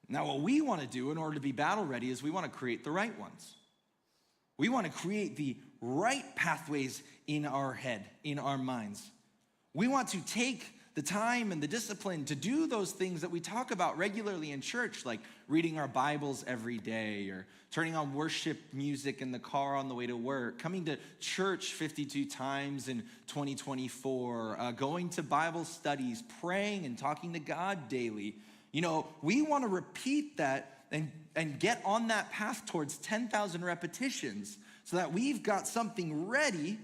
Speaker 5: Now, what we want to do in order to be battle ready is we want to create the right ones. We want to create the right pathways in our head, in our minds. We want to take the time and the discipline to do those things that we talk about regularly in church, like reading our Bibles every day, or turning on worship music in the car on the way to work, coming to church 52 times in 2024, going to Bible studies, praying and talking to God daily. You know, we want to repeat that and get on that path towards 10,000 repetitions so that we've got something ready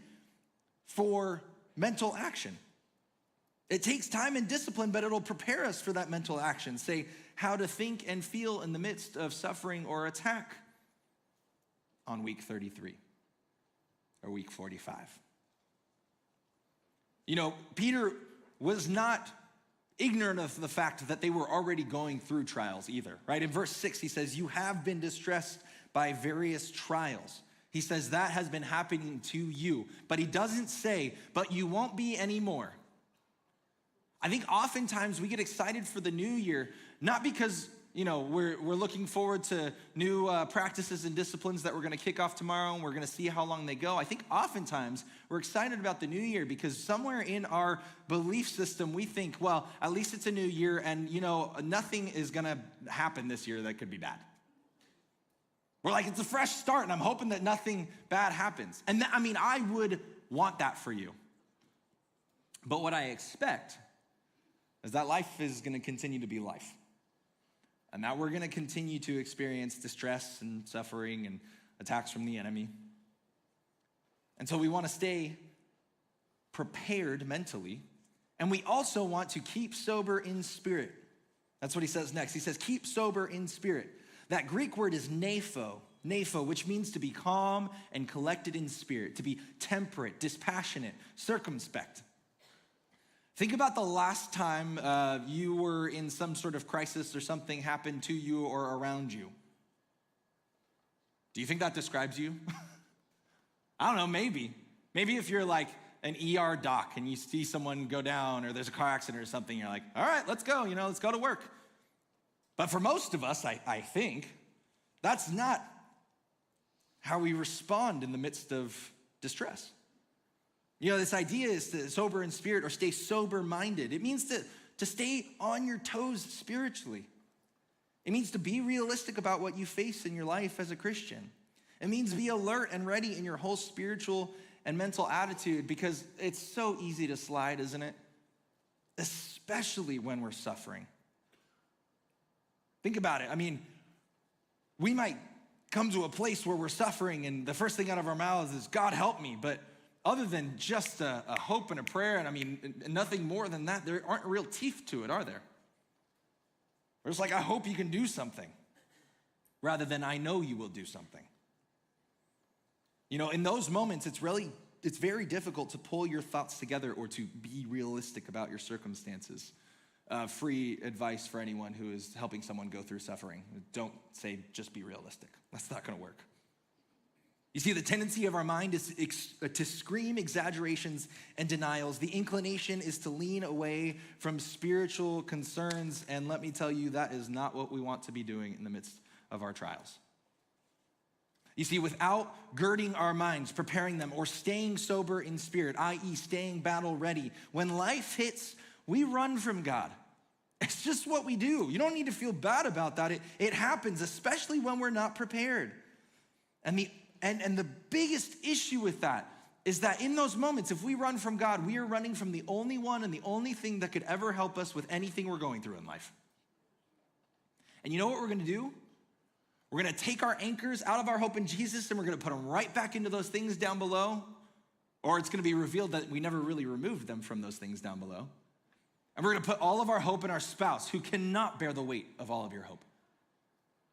Speaker 5: for mental action. It takes time and discipline, but it'll prepare us for that mental action. Say, how to think and feel in the midst of suffering or attack on week 33 or week 45. You know, Peter was not ignorant of the fact that they were already going through trials either, right? In verse 6, he says, you have been distressed by various trials. He says that has been happening to you, but he doesn't say, but you won't be anymore. I think oftentimes we get excited for the new year, not because, you know, we're looking forward to new practices and disciplines that we're going to kick off tomorrow and we're going to see how long they go. I think oftentimes we're excited about the new year because somewhere in our belief system we think, well, at least it's a new year and, you know, nothing is going to happen this year that could be bad. We're like, it's a fresh start and I'm hoping that nothing bad happens. And I would want that for you. But what I expect is that life is going to continue to be life. And that we're going to continue to experience distress and suffering and attacks from the enemy. And so we want to stay prepared mentally. And we also want to keep sober in spirit. That's what he says next. He says, keep sober in spirit. That Greek word is nepho, which means to be calm and collected in spirit, to be temperate, dispassionate, circumspect. Think about the last time you were in some sort of crisis or something happened to you or around you. Do you think that describes you? I don't know, maybe. Maybe if you're like an ER doc and you see someone go down or there's a car accident or something, you're like, all right, let's go, let's go to work. But for most of us, I think, that's not how we respond in the midst of distress. This idea is to sober in spirit or stay sober-minded. It means to stay on your toes spiritually. It means to be realistic about what you face in your life as a Christian. It means be alert and ready in your whole spiritual and mental attitude because it's so easy to slide, isn't it? Especially when we're suffering. Think about it. We might come to a place where we're suffering and the first thing out of our mouths is, God help me, but other than just a hope and a prayer, and nothing more than that, there aren't real teeth to it, are there? It's like, I hope you can do something, rather than I know you will do something. In those moments, it's very difficult to pull your thoughts together or to be realistic about your circumstances. Free advice for anyone who is helping someone go through suffering. Don't say, just be realistic. That's not gonna work. You see, the tendency of our mind is to scream exaggerations and denials. The inclination is to lean away from spiritual concerns, and let me tell you, that is not what we want to be doing in the midst of our trials. You see, without girding our minds, preparing them, or staying sober in spirit, i.e. staying battle ready, when life hits, we run from God. It's just what we do. You don't need to feel bad about that. It happens, especially when we're not prepared. And the biggest issue with that is that in those moments, if we run from God, we are running from the only one and the only thing that could ever help us with anything we're going through in life. And you know what we're gonna do? We're gonna take our anchors out of our hope in Jesus and we're gonna put them right back into those things down below, or it's gonna be revealed that we never really removed them from those things down below. And we're gonna put all of our hope in our spouse who cannot bear the weight of all of your hope.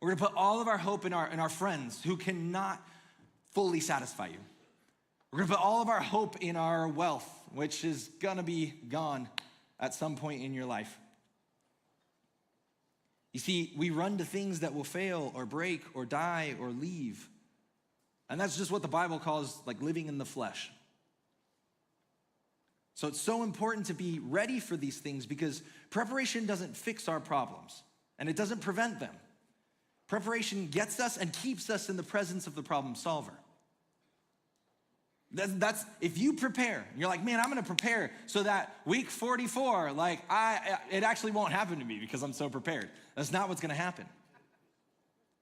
Speaker 5: We're gonna put all of our hope in our friends who cannot fully satisfy you. We're gonna put all of our hope in our wealth, which is gonna be gone at some point in your life. You see, we run to things that will fail or break or die or leave. And that's just what the Bible calls like living in the flesh. So it's so important to be ready for these things because preparation doesn't fix our problems and it doesn't prevent them. Preparation gets us and keeps us in the presence of the problem solver. That's if you prepare, you're like, man, I'm gonna prepare so that week 44, it actually won't happen to me because I'm so prepared. That's not what's gonna happen.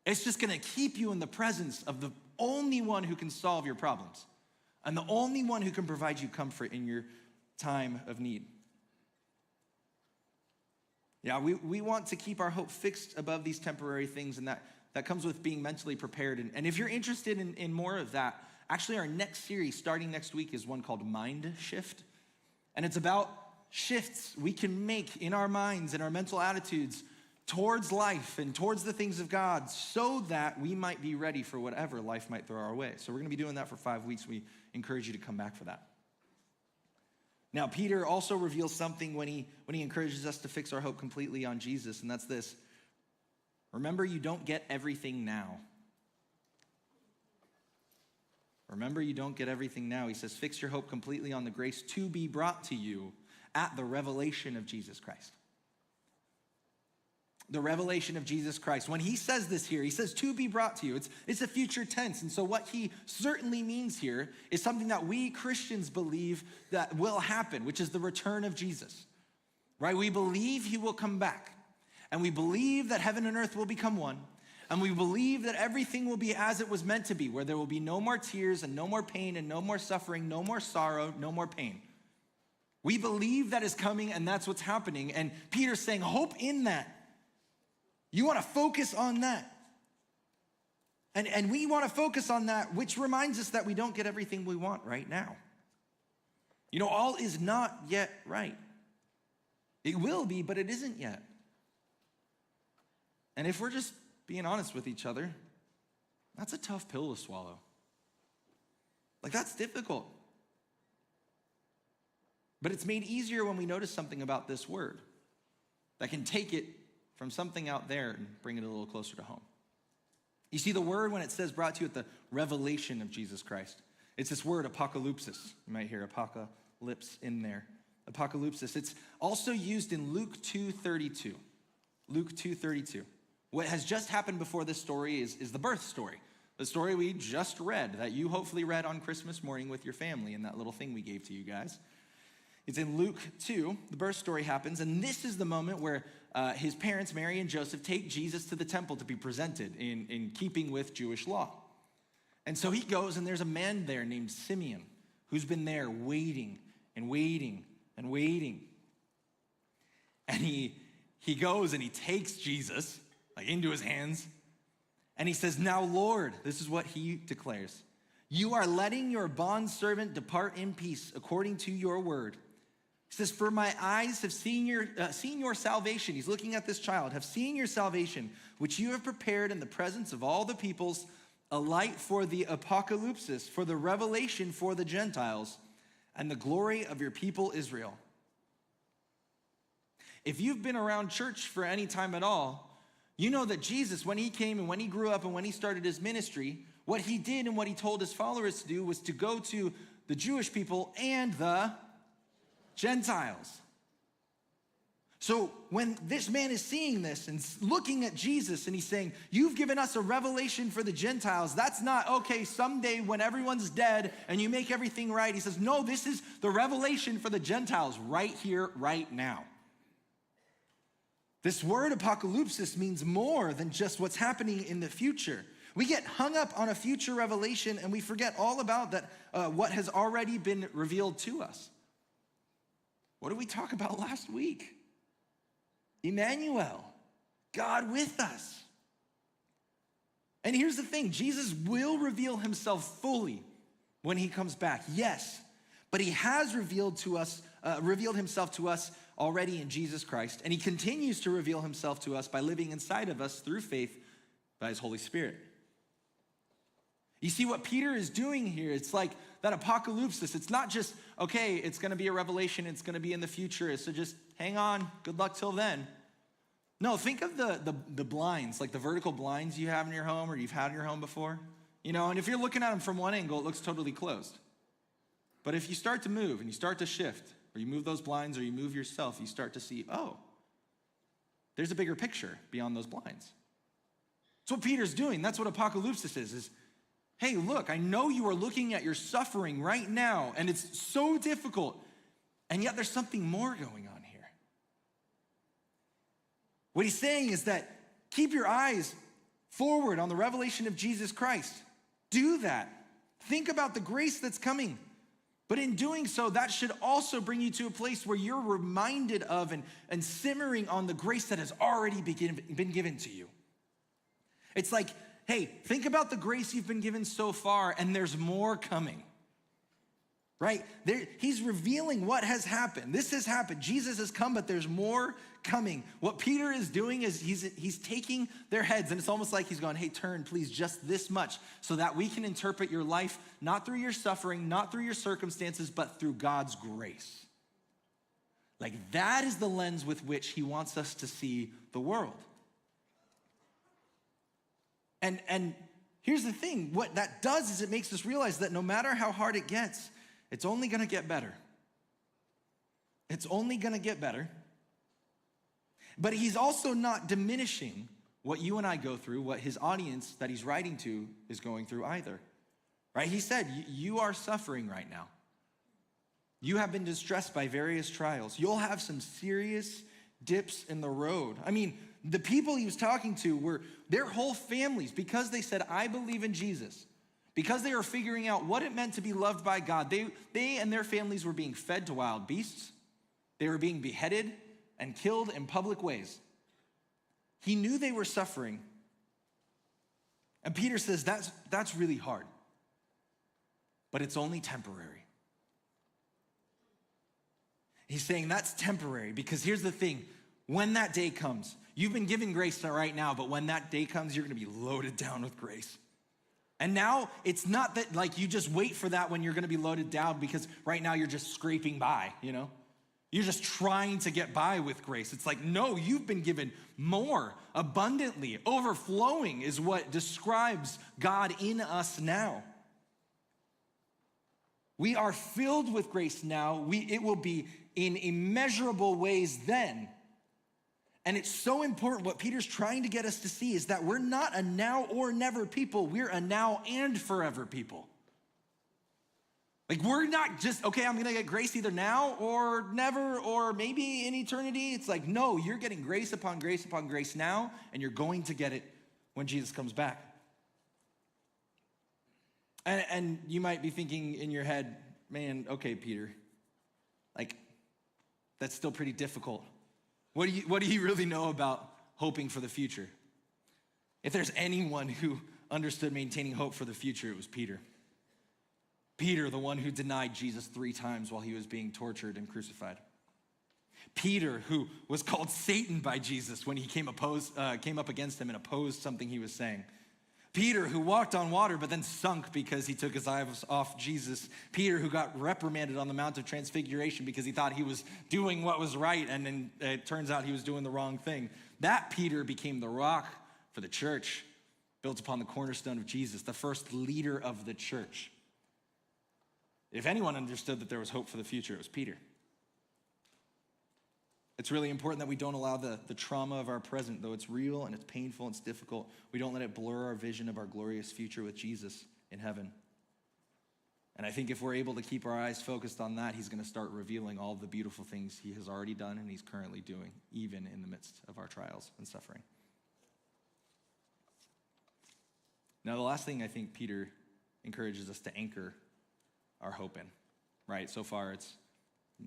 Speaker 5: It's just gonna keep you in the presence of the only one who can solve your problems and the only one who can provide you comfort in your time of need. Yeah, we want to keep our hope fixed above these temporary things, and that comes with being mentally prepared. And if you're interested in more of that, actually our next series starting next week is one called Mind Shift. And it's about shifts we can make in our minds and our mental attitudes towards life and towards the things of God so that we might be ready for whatever life might throw our way. So we're gonna be doing that for 5 weeks. We encourage you to come back for that. Now, Peter also reveals something when he encourages us to fix our hope completely on Jesus, and that's this. Remember, you don't get everything now. Remember, you don't get everything now. He says, fix your hope completely on the grace to be brought to you at the revelation of Jesus Christ. The revelation of Jesus Christ. When he says this here, he says to be brought to you. It's a future tense. And so what he certainly means here is something that we Christians believe that will happen, which is the return of Jesus, right? We believe he will come back. And we believe that heaven and earth will become one. And we believe that everything will be as it was meant to be, where there will be no more tears and no more pain and no more suffering, no more sorrow, no more pain. We believe that is coming and that's what's happening. And Peter's saying, hope in that. You want to focus on that. And we want to focus on that, which reminds us that we don't get everything we want right now. You know, all is not yet right. It will be, but it isn't yet. And if we're just being honest with each other, that's a tough pill to swallow. Like, that's difficult. But it's made easier when we notice something about this word that can take it from something out there and bring it a little closer to home. You see, the word, when it says brought to you at the revelation of Jesus Christ, it's this word apocalypsis. You might hear apocalypse in there. Apocalypsis. It's also used in Luke 2:32. Luke 2:32. What has just happened before this story is the birth story. The story we just read, that you hopefully read on Christmas morning with your family in that little thing we gave to you guys. It's in Luke 2, the birth story happens, and this is the moment where his parents, Mary and Joseph, take Jesus to the temple to be presented in keeping with Jewish law. And so he goes, and there's a man there named Simeon who's been there waiting and waiting and waiting. And he goes and he takes Jesus into his hands, and he says, now, Lord, this is what he declares. You are letting your bondservant depart in peace according to your word. He says, for my eyes have seen your salvation. He's looking at this child, have seen your salvation, which you have prepared in the presence of all the peoples, a light for the apocalypsis, for the revelation for the Gentiles, and the glory of your people Israel. If you've been around church for any time at all, you know that Jesus, when he came and when he grew up and when he started his ministry, what he did and what he told his followers to do was to go to the Jewish people and the Gentiles. So when this man is seeing this and looking at Jesus and he's saying, you've given us a revelation for the Gentiles, that's not, okay, someday when everyone's dead and you make everything right. He says, no, this is the revelation for the Gentiles right here, right now. This word apocalypsis means more than just what's happening in the future. We get hung up on a future revelation and we forget all about that, what has already been revealed to us. What did we talk about last week? Emmanuel, God with us. And here's the thing, Jesus will reveal himself fully when he comes back, yes, but he has revealed himself to us already in Jesus Christ, and he continues to reveal himself to us by living inside of us through faith by his Holy Spirit. You see what Peter is doing here, it's like that apocalypsis. It's not just, okay, it's gonna be a revelation, it's gonna be in the future, so just hang on, good luck till then. No, think of the blinds, like the vertical blinds you have in your home or you've had in your home before. And if you're looking at them from one angle, it looks totally closed. But if you start to move and you start to shift, or you move those blinds or you move yourself, you start to see, oh, there's a bigger picture beyond those blinds. That's what Peter's doing. That's what apocalypse is, hey, look, I know you are looking at your suffering right now, and it's so difficult, and yet there's something more going on here. What he's saying is that keep your eyes forward on the revelation of Jesus Christ. Do that. Think about the grace that's coming. But in doing so, that should also bring you to a place where you're reminded of and simmering on the grace that has already been given to you. It's like, hey, think about the grace you've been given so far, and there's more coming. Right? He's revealing what has happened. This has happened. Jesus has come, but there's more coming. What Peter is doing is he's taking their heads, and it's almost like he's going, hey, turn, please, just this much, so that we can interpret your life, not through your suffering, not through your circumstances, but through God's grace. Like, that is the lens with which he wants us to see the world. And here's the thing. What that does is it makes us realize that no matter how hard it gets, it's only going to get better. It's only going to get better. But he's also not diminishing what you and I go through, what his audience that he's writing to is going through either. Right? He said, you are suffering right now. You have been distressed by various trials. You'll have some serious dips in the road. I mean, the people he was talking to were their whole families, because they said, I believe in Jesus. Because they were figuring out what it meant to be loved by God, they and their families were being fed to wild beasts. They were being beheaded and killed in public ways. He knew they were suffering. And Peter says, that's really hard. But it's only temporary. He's saying that's temporary because here's the thing. When that day comes, you've been given grace right now, but when that day comes, you're going to be loaded down with grace. And now it's not that like you just wait for that when you're going to be loaded down because right now you're just scraping by, You're just trying to get by with grace. It's like, no, you've been given more, abundantly. Overflowing is what describes God in us now. We are filled with grace now. It will be in immeasurable ways then. And it's so important. What Peter's trying to get us to see is that we're not a now or never people. We're a now and forever people. Like, we're not just, okay, I'm going to get grace either now or never or maybe in eternity. It's like, no, you're getting grace upon grace upon grace now, and you're going to get it when Jesus comes back. And you might be thinking in your head, man, okay, Peter, like, that's still pretty difficult. What do you really know about hoping for the future? If there's anyone who understood maintaining hope for the future, it was Peter. Peter, the one who denied Jesus 3 times while he was being tortured and crucified. Peter, who was called Satan by Jesus when he came up against him and opposed something he was saying. Peter, who walked on water but then sunk because he took his eyes off Jesus. Peter, who got reprimanded on the Mount of Transfiguration because he thought he was doing what was right, and then it turns out he was doing the wrong thing. That Peter became the rock for the church, built upon the cornerstone of Jesus, the first leader of the church. If anyone understood that there was hope for the future, it was Peter. It's really important that we don't allow the trauma of our present, though it's real and it's painful and it's difficult, we don't let it blur our vision of our glorious future with Jesus in heaven. And I think if we're able to keep our eyes focused on that, he's going to start revealing all the beautiful things he has already done and he's currently doing, even in the midst of our trials and suffering. Now, the last thing I think Peter encourages us to anchor our hope in, right? So far, it's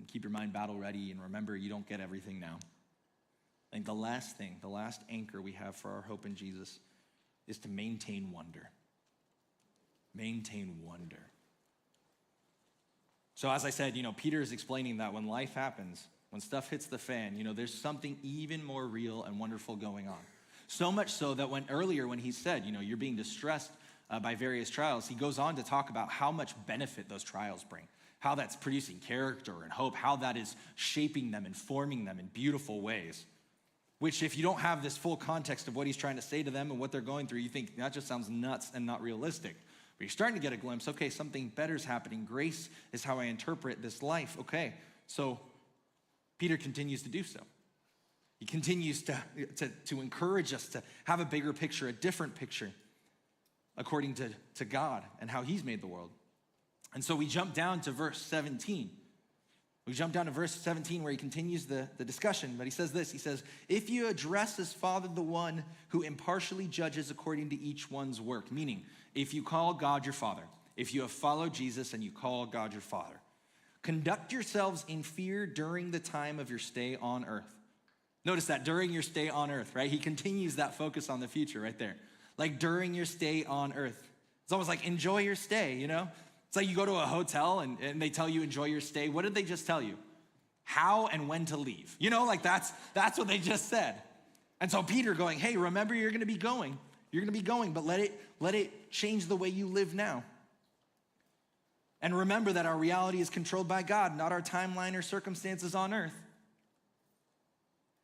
Speaker 5: keep your mind battle ready and remember you don't get everything now. I think the last anchor we have for our hope in Jesus is to maintain wonder. Maintain wonder. So as I said, Peter is explaining that when life happens, when stuff hits the fan, there's something even more real and wonderful going on. So much so that when he said, you're being distressed by various trials, he goes on to talk about how much benefit those trials bring, how that's producing character and hope, how that is shaping them and forming them in beautiful ways. which if you don't have this full context of what he's trying to say to them and what they're going through, you think that just sounds nuts and not realistic. But you're starting to get a glimpse, okay, something better is happening. Grace is how I interpret this life. Okay, so Peter continues to do so. He continues to encourage us to have a bigger picture, a different picture, according to God and how he's made the world. And so we jump down to verse 17. We jump down to verse 17 where he continues the discussion, but he says this, he says, if you address as Father the one who impartially judges according to each one's work, meaning if you call God your Father, if you have followed Jesus and you call God your Father, conduct yourselves in fear during the time of your stay on earth. Notice that, during your stay on earth, right? He continues that focus on the future right there. Like during your stay on earth. It's almost like enjoy your stay, you know? It's like you go to a hotel and they tell you enjoy your stay. What did they just tell you? How and when to leave. You know, like that's what they just said. And so Peter going, hey, remember you're gonna be going. You're gonna be going, but let it change the way you live now. And remember that our reality is controlled by God, not our timeline or circumstances on earth.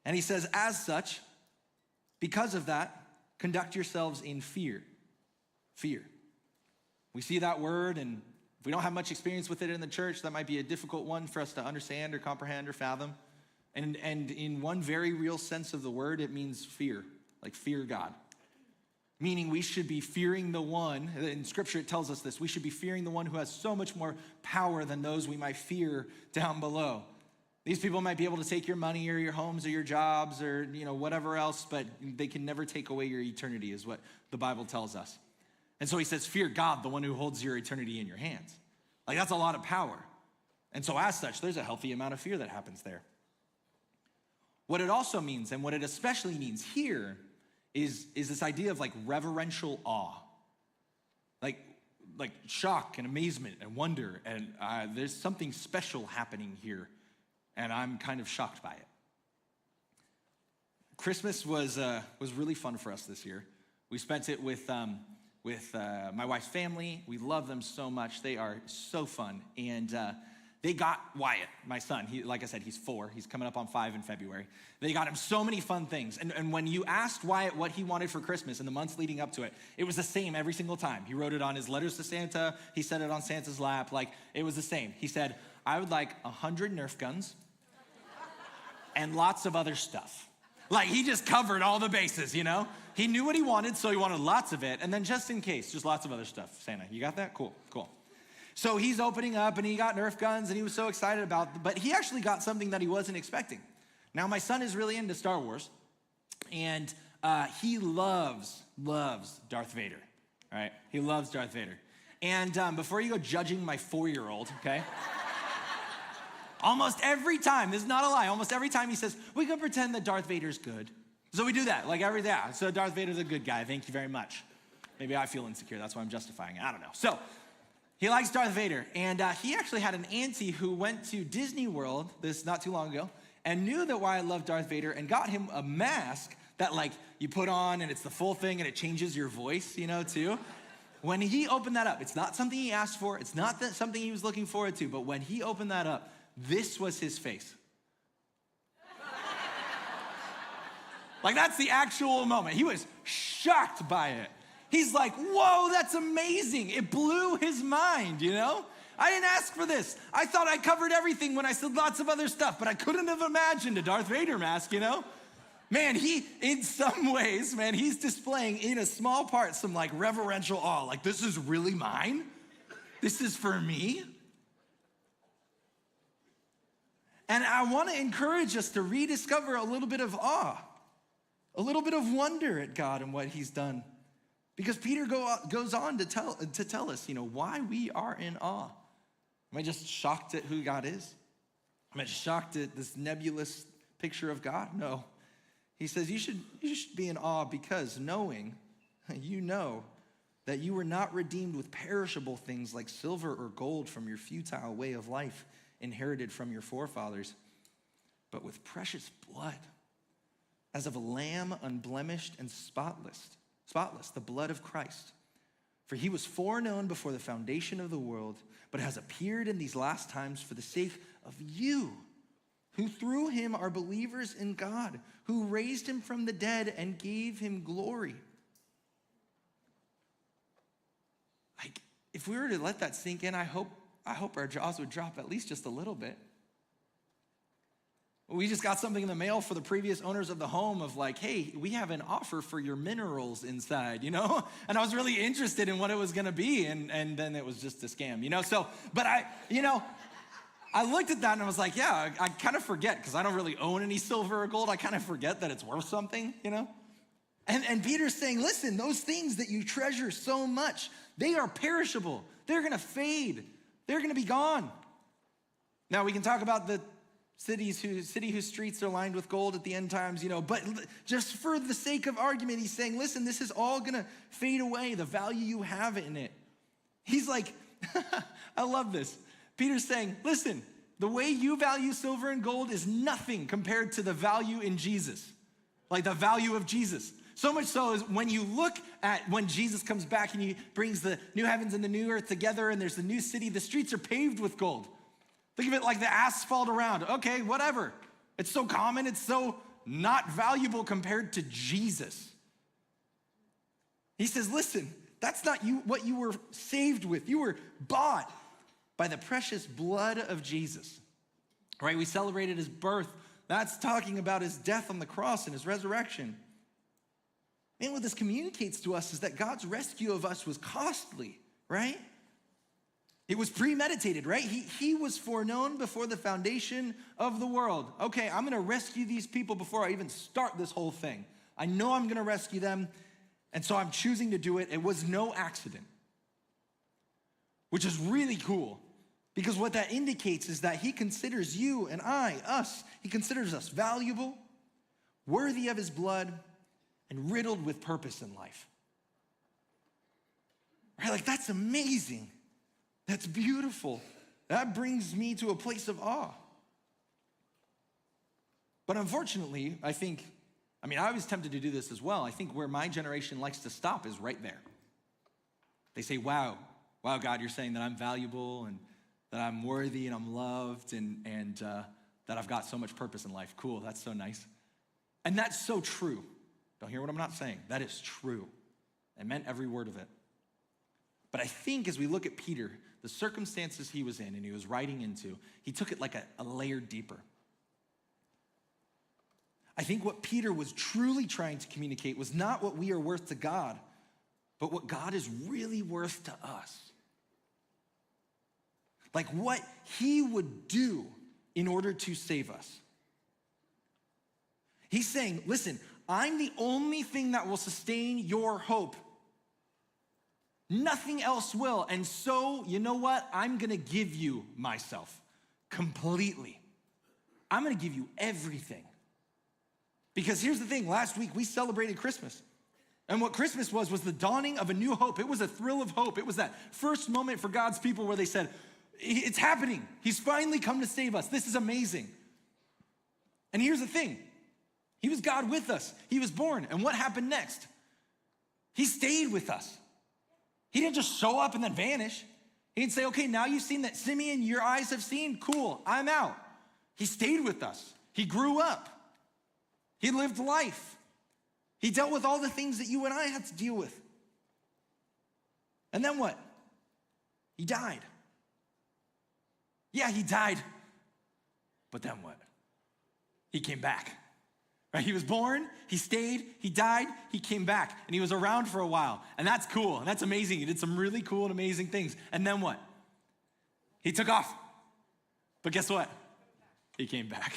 Speaker 5: And he says, as such, because of that, conduct yourselves in fear. Fear. We see that word, and if we don't have much experience with it in the church, that might be a difficult one for us to understand or comprehend or fathom. And in one very real sense of the word, it means fear, like fear God. Meaning we should be fearing the one, in scripture it tells us this, we should be fearing the one who has so much more power than those we might fear down below. These people might be able to take your money or your homes or your jobs or whatever else, but they can never take away your eternity is what the Bible tells us. And so he says, fear God, the one who holds your eternity in your hands. Like that's a lot of power. And so as such, there's a healthy amount of fear that happens there. What it also means, and what it especially means here, is this idea of like reverential awe. Like shock and amazement and wonder, and there's something special happening here. And I'm kind of shocked by it. Christmas was really fun for us this year. We spent it with my wife's family. We love them so much. They are so fun. And they got Wyatt, my son. Like I said, he's 4. He's coming up on 5 in February. They got him so many fun things. And when you asked Wyatt what he wanted for Christmas in the months leading up to it, it was the same every single time. He wrote it on his letters to Santa. He said it on Santa's lap. Like, it was the same. He said, I would like 100 Nerf guns and lots of other stuff. Like, he just covered all the bases, you know? He knew what he wanted, so he wanted lots of it. And then just in case, just lots of other stuff. Santa, you got that? Cool. So he's opening up, and he got Nerf guns, and he was so excited about it. But he actually got something that he wasn't expecting. Now, my son is really into Star Wars, and he loves Darth Vader, all right? He loves Darth Vader. And before you go judging my 4-year-old, okay? Almost every time, this is not a lie, almost every time he says, we can pretend that Darth Vader's good. So we do that, so Darth Vader's a good guy, thank you very much. Maybe I feel insecure, that's why I'm justifying it, I don't know. So, he likes Darth Vader, and he actually had an auntie who went to Disney World, this not too long ago, and knew that Wyatt loved Darth Vader and got him a mask that like you put on and it's the full thing and it changes your voice, too. When he opened that up, it's not something he asked for, it's not something he was looking forward to, but when he opened that up, this was his face. Like, that's the actual moment. He was shocked by it. He's like, whoa, that's amazing. It blew his mind, I didn't ask for this. I thought I covered everything when I said lots of other stuff, but I couldn't have imagined a Darth Vader mask, Man, in some ways, he's displaying in a small part some like reverential awe. Like, this is really mine? This is for me? And I want to encourage us to rediscover a little bit of awe, a little bit of wonder at God and what he's done. Because Peter goes on to tell us, why we are in awe. Am I just shocked at who God is? Am I just shocked at this nebulous picture of God? No. He says you should be in awe because knowing, you know, that you were not redeemed with perishable things like silver or gold from your futile way of life inherited from your forefathers, but with precious blood, as of a lamb unblemished and spotless, the blood of Christ. For he was foreknown before the foundation of the world, but has appeared in these last times for the sake of you, who through him are believers in God, who raised him from the dead and gave him glory. Like, if we were to let that sink in, I hope our jaws would drop at least just a little bit. We just got something in the mail for the previous owners of the home of like, hey, we have an offer for your minerals inside, And I was really interested in what it was gonna be, and then it was just a scam, So, but I looked at that and I was like, yeah, I kind of forget, because I don't really own any silver or gold. I kind of forget that it's worth something, And Peter's saying, listen, those things that you treasure so much, they are perishable. They're gonna fade. They're gonna be gone. Now we can talk about the city whose streets are lined with gold at the end times, but just for the sake of argument, he's saying, listen, this is all gonna fade away, the value you have in it. He's like, I love this. Peter's saying, listen, the way you value silver and gold is nothing compared to the value in Jesus, like the value of Jesus. So much so is when you look at when Jesus comes back and he brings the new heavens and the new earth together and there's the new city, the streets are paved with gold. Think of it like the asphalt around. Okay, whatever. It's so common, it's so not valuable compared to Jesus. He says, listen, that's not what you were saved with. You were bought by the precious blood of Jesus, right? We celebrated his birth. That's talking about his death on the cross and his resurrection. And what this communicates to us is that God's rescue of us was costly, right? It was premeditated, right? He was foreknown before the foundation of the world. Okay, I'm gonna rescue these people before I even start this whole thing. I know I'm gonna rescue them, and so I'm choosing to do it. It was no accident, which is really cool, because what that indicates is that he considers you and us, he considers us valuable, worthy of his blood, and riddled with purpose in life. Right, like that's amazing. That's beautiful. That brings me to a place of awe. But unfortunately, I was tempted to do this as well. I think where my generation likes to stop is right there. They say, wow, God, you're saying that I'm valuable and that I'm worthy and I'm loved and that I've got so much purpose in life. Cool, that's so nice. And that's so true. Don't hear what I'm not saying. That is true. I meant every word of it. But I think as we look at Peter, the circumstances he was in and he was writing into, he took it like a layer deeper. I think what Peter was truly trying to communicate was not what we are worth to God, but what God is really worth to us. Like what he would do in order to save us. He's saying, listen, I'm the only thing that will sustain your hope. Nothing else will. And so, you know what? I'm gonna give you myself completely. I'm gonna give you everything. Because here's the thing, last week we celebrated Christmas. And what Christmas was the dawning of a new hope. It was a thrill of hope. It was that first moment for God's people where they said, it's happening. He's finally come to save us. This is amazing. And here's the thing. He was God with us. He was born. And what happened next? He stayed with us. He didn't just show up and then vanish. He didn't say, okay, now you've seen that, Simeon, your eyes have seen. Cool, I'm out. He stayed with us. He grew up. He lived life. He dealt with all the things that you and I had to deal with. And then what? He died. Yeah, he died. But then what? He came back. Right? He was born, he stayed, he died, he came back, and he was around for a while. And that's cool, and that's amazing. He did some really cool and amazing things. And then what? He took off. But guess what? He came back.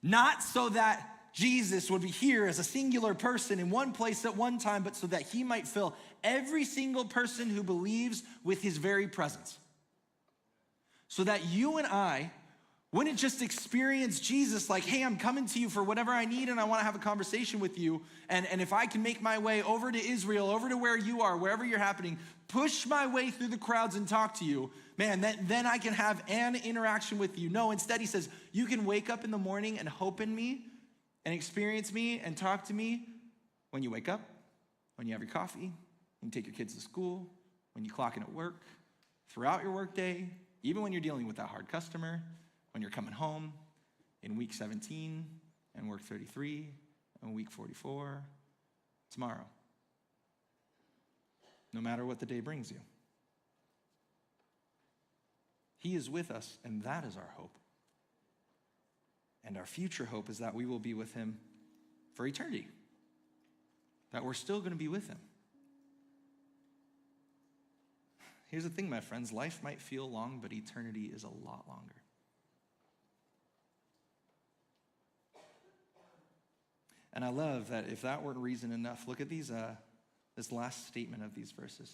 Speaker 5: Not so that Jesus would be here as a singular person in one place at one time, but so that he might fill every single person who believes with his very presence. So that you and I wouldn't just experience Jesus like, hey, I'm coming to you for whatever I need and I want to have a conversation with you. And if I can make my way over to Israel, over to where you are, wherever you're happening, push my way through the crowds and talk to you, man, then I can have an interaction with you. No, instead he says, you can wake up in the morning and hope in me and experience me and talk to me when you wake up, when you have your coffee, when you take your kids to school, when you clock in at work, throughout your workday, even when you're dealing with that hard customer, when you're coming home, in week 17 and work 33 and week 44 tomorrow. No matter what the day brings you. He is with us, and that is our hope. And our future hope is that we will be with him for eternity. That we're still going to be with him. Here's the thing, my friends. Life might feel long, but eternity is a lot longer. And I love that if that weren't reason enough, look at these, this last statement of these verses.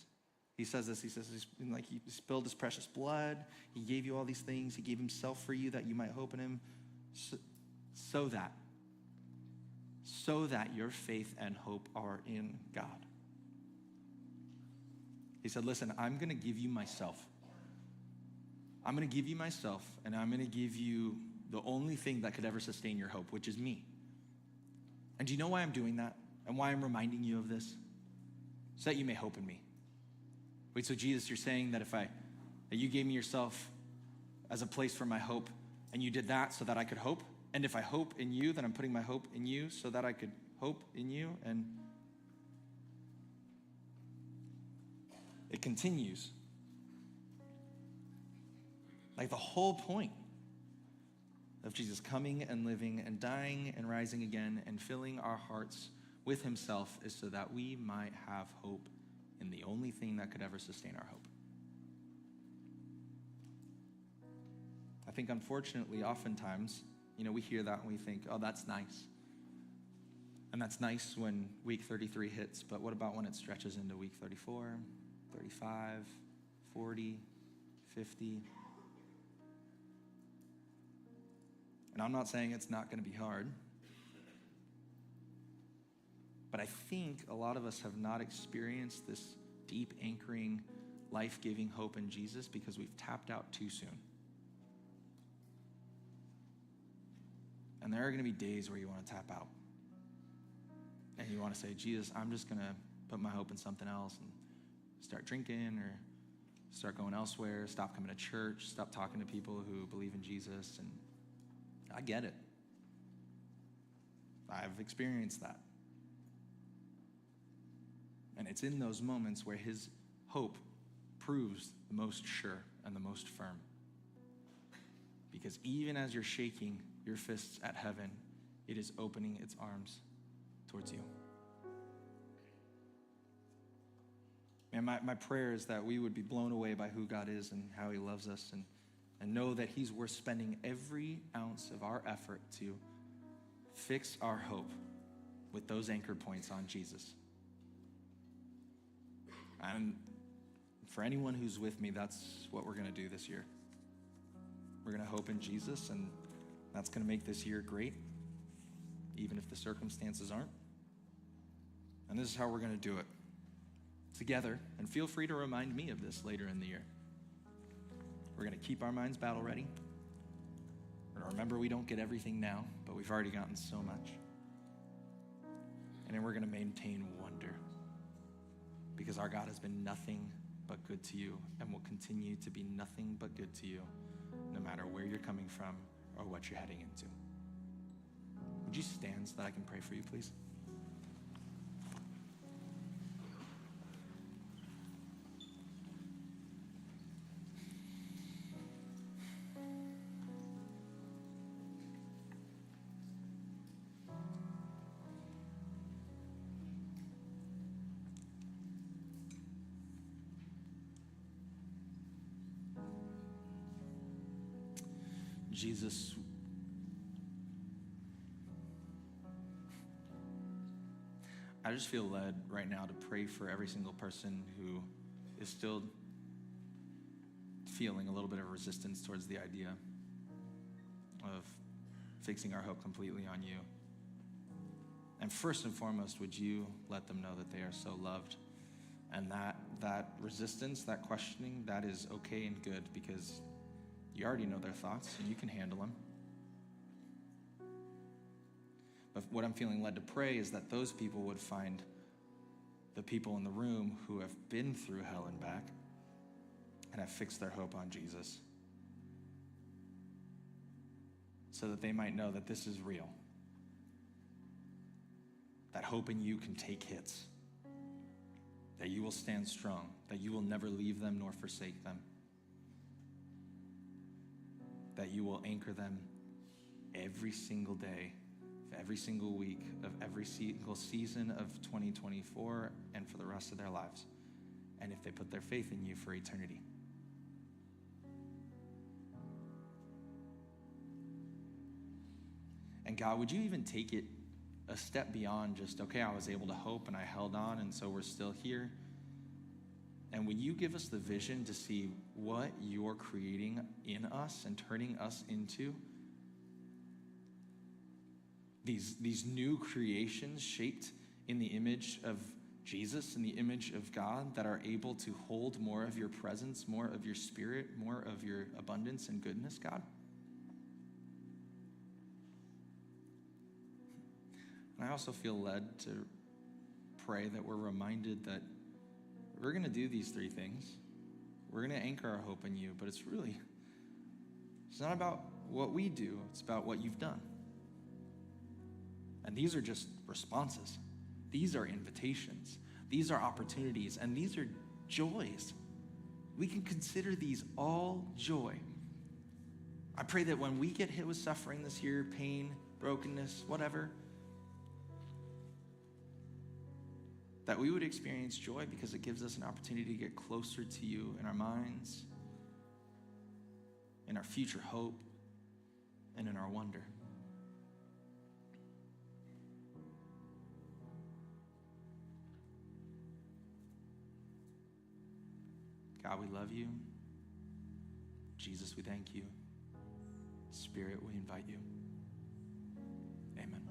Speaker 5: He says this, he says, like he spilled his precious blood. He gave you all these things. He gave himself for you that you might hope in him. So that your faith and hope are in God. He said, listen, I'm going to give you myself. I'm going to give you myself, and I'm going to give you the only thing that could ever sustain your hope, which is me. And do you know why I'm doing that? And why I'm reminding you of this? So that you may hope in me. Wait, so Jesus, you're saying that that you gave me yourself as a place for my hope, and you did that so that I could hope? And if I hope in you, then I'm putting my hope in you so that I could hope in you? And it continues. Like the whole point of Jesus coming and living and dying and rising again and filling our hearts with himself is so that we might have hope in the only thing that could ever sustain our hope. I think unfortunately, oftentimes, we hear that and we think, oh, that's nice. And that's nice when week 33 hits, but what about when it stretches into week 34, 35, 40, 50? And I'm not saying it's not going to be hard, but I think a lot of us have not experienced this deep anchoring, life-giving hope in Jesus because we've tapped out too soon. And there are going to be days where you want to tap out. And you want to say, Jesus, I'm just going to put my hope in something else and start drinking or start going elsewhere, stop coming to church, stop talking to people who believe in Jesus. And I get it. I've experienced that. And it's in those moments where his hope proves the most sure and the most firm. Because even as you're shaking your fists at heaven, it is opening its arms towards you. And my prayer is that we would be blown away by who God is and how he loves us and know that he's worth spending every ounce of our effort to fix our hope with those anchor points on Jesus. And for anyone who's with me, that's what we're going to do this year. We're going to hope in Jesus, and that's going to make this year great, even if the circumstances aren't. And this is how we're going to do it together. And feel free to remind me of this later in the year. We're going to keep our minds battle ready. We're going to remember we don't get everything now, but we've already gotten so much. And then we're going to maintain wonder, because our God has been nothing but good to you and will continue to be nothing but good to you, no matter where you're coming from or what you're heading into. Would you stand so that I can pray for you, please? Jesus, I just feel led right now to pray for every single person who is still feeling a little bit of resistance towards the idea of fixing our hope completely on you. And first and foremost, would you let them know that they are so loved, and that resistance, that questioning, that is okay and good, because you already know their thoughts and you can handle them. But what I'm feeling led to pray is that those people would find the people in the room who have been through hell and back and have fixed their hope on Jesus, so so that they might know that this is real, that hope in you can take hits, that you will stand strong, that you will never leave them nor forsake them, that you will anchor them every single day, every single week of every single season of 2024 and for the rest of their lives, and if they put their faith in you, for eternity. And God, would you even take it a step beyond just, okay, I was able to hope and I held on and so we're still here. And would you give us the vision to see what you're creating in us and turning us into? These new creations shaped in the image of Jesus, in the image of God, that are able to hold more of your presence, more of your spirit, more of your abundance and goodness, God. And I also feel led to pray that we're reminded that we're going to do these three things. We're going to anchor our hope in you, but it's not about what we do, it's about what you've done. And these are just responses. These are invitations. These are opportunities, and these are joys. We can consider these all joy. I pray that when we get hit with suffering this year, pain, brokenness, whatever, that we would experience joy because it gives us an opportunity to get closer to you in our minds, in our future hope, and in our wonder. God, we love you. Jesus, we thank you. Spirit, we invite you. Amen.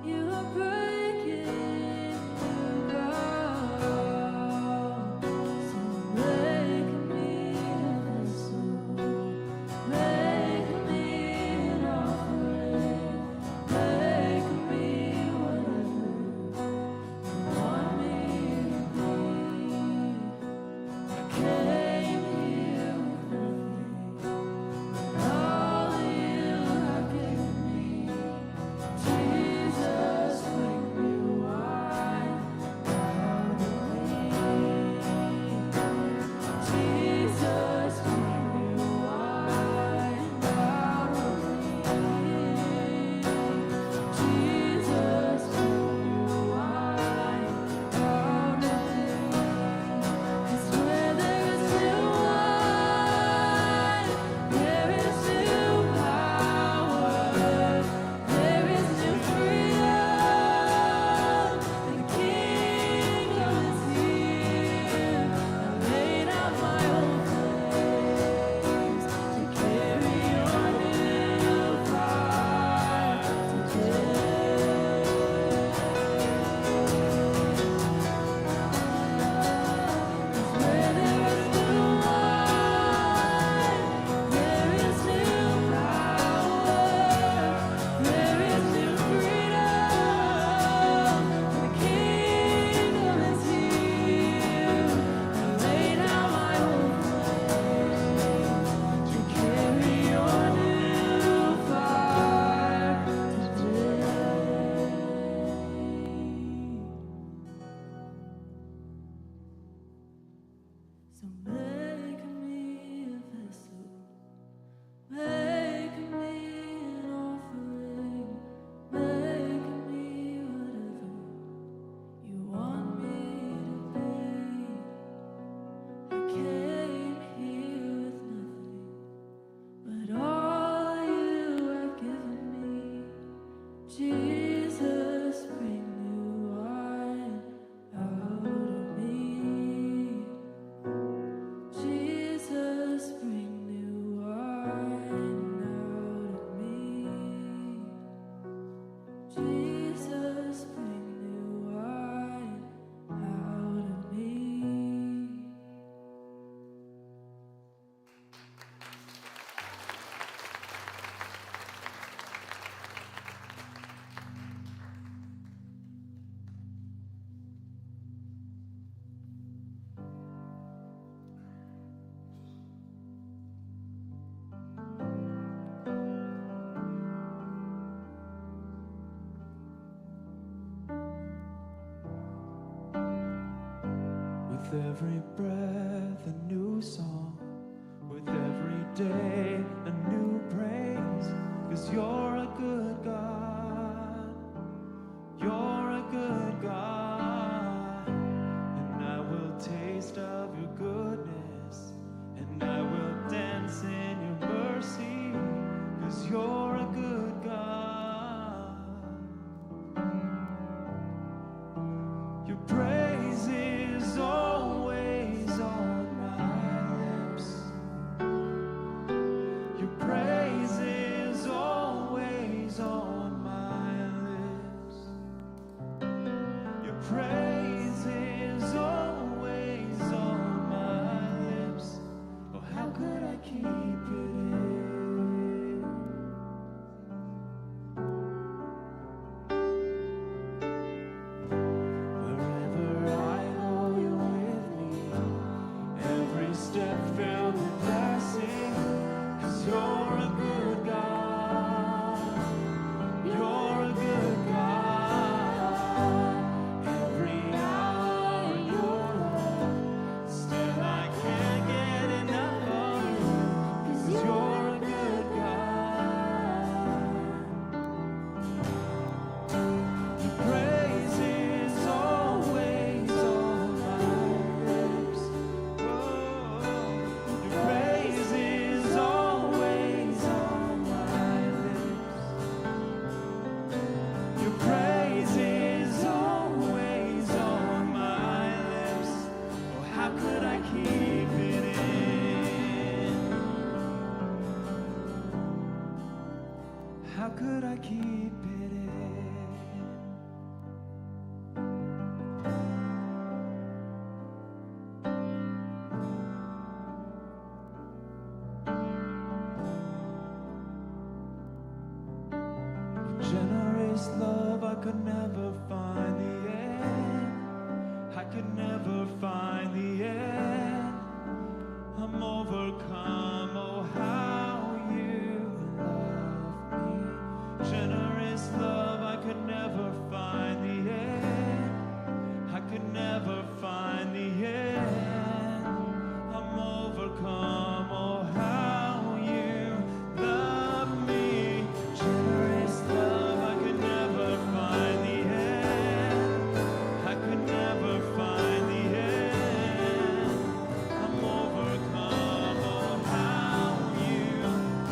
Speaker 3: You are breaking
Speaker 2: With every breath, a new song. With every day, a new praise. 'Cause you're a good God. You're a good God. And I will taste of your goodness. And I will dance in your mercy. 'Cause you're a good God. Your praise is always on my lips. Your praise is always on my lips. Your praise is always on my lips. Oh, how could I keep it in? Wherever I go, you're with me. Every step filled with blessing. 'Cause you're a good God. You're a good God. Every hour your love. Still I can't get enough of you. 'Cause you're a good God. Your praise is always on my lips. Oh, your praise is always on my lips. Your praise is always on my lips. Oh, how could I keep it in? How could I keep it in? Generous love, I could never find the end. I could never find the end. I'm overcome, oh how you love me. Generous love, I could never find the end. I could never find the end. I'm overcome, oh how you love me. Generous love, I could never find the end. I could never find the end. I'm overcome, oh how you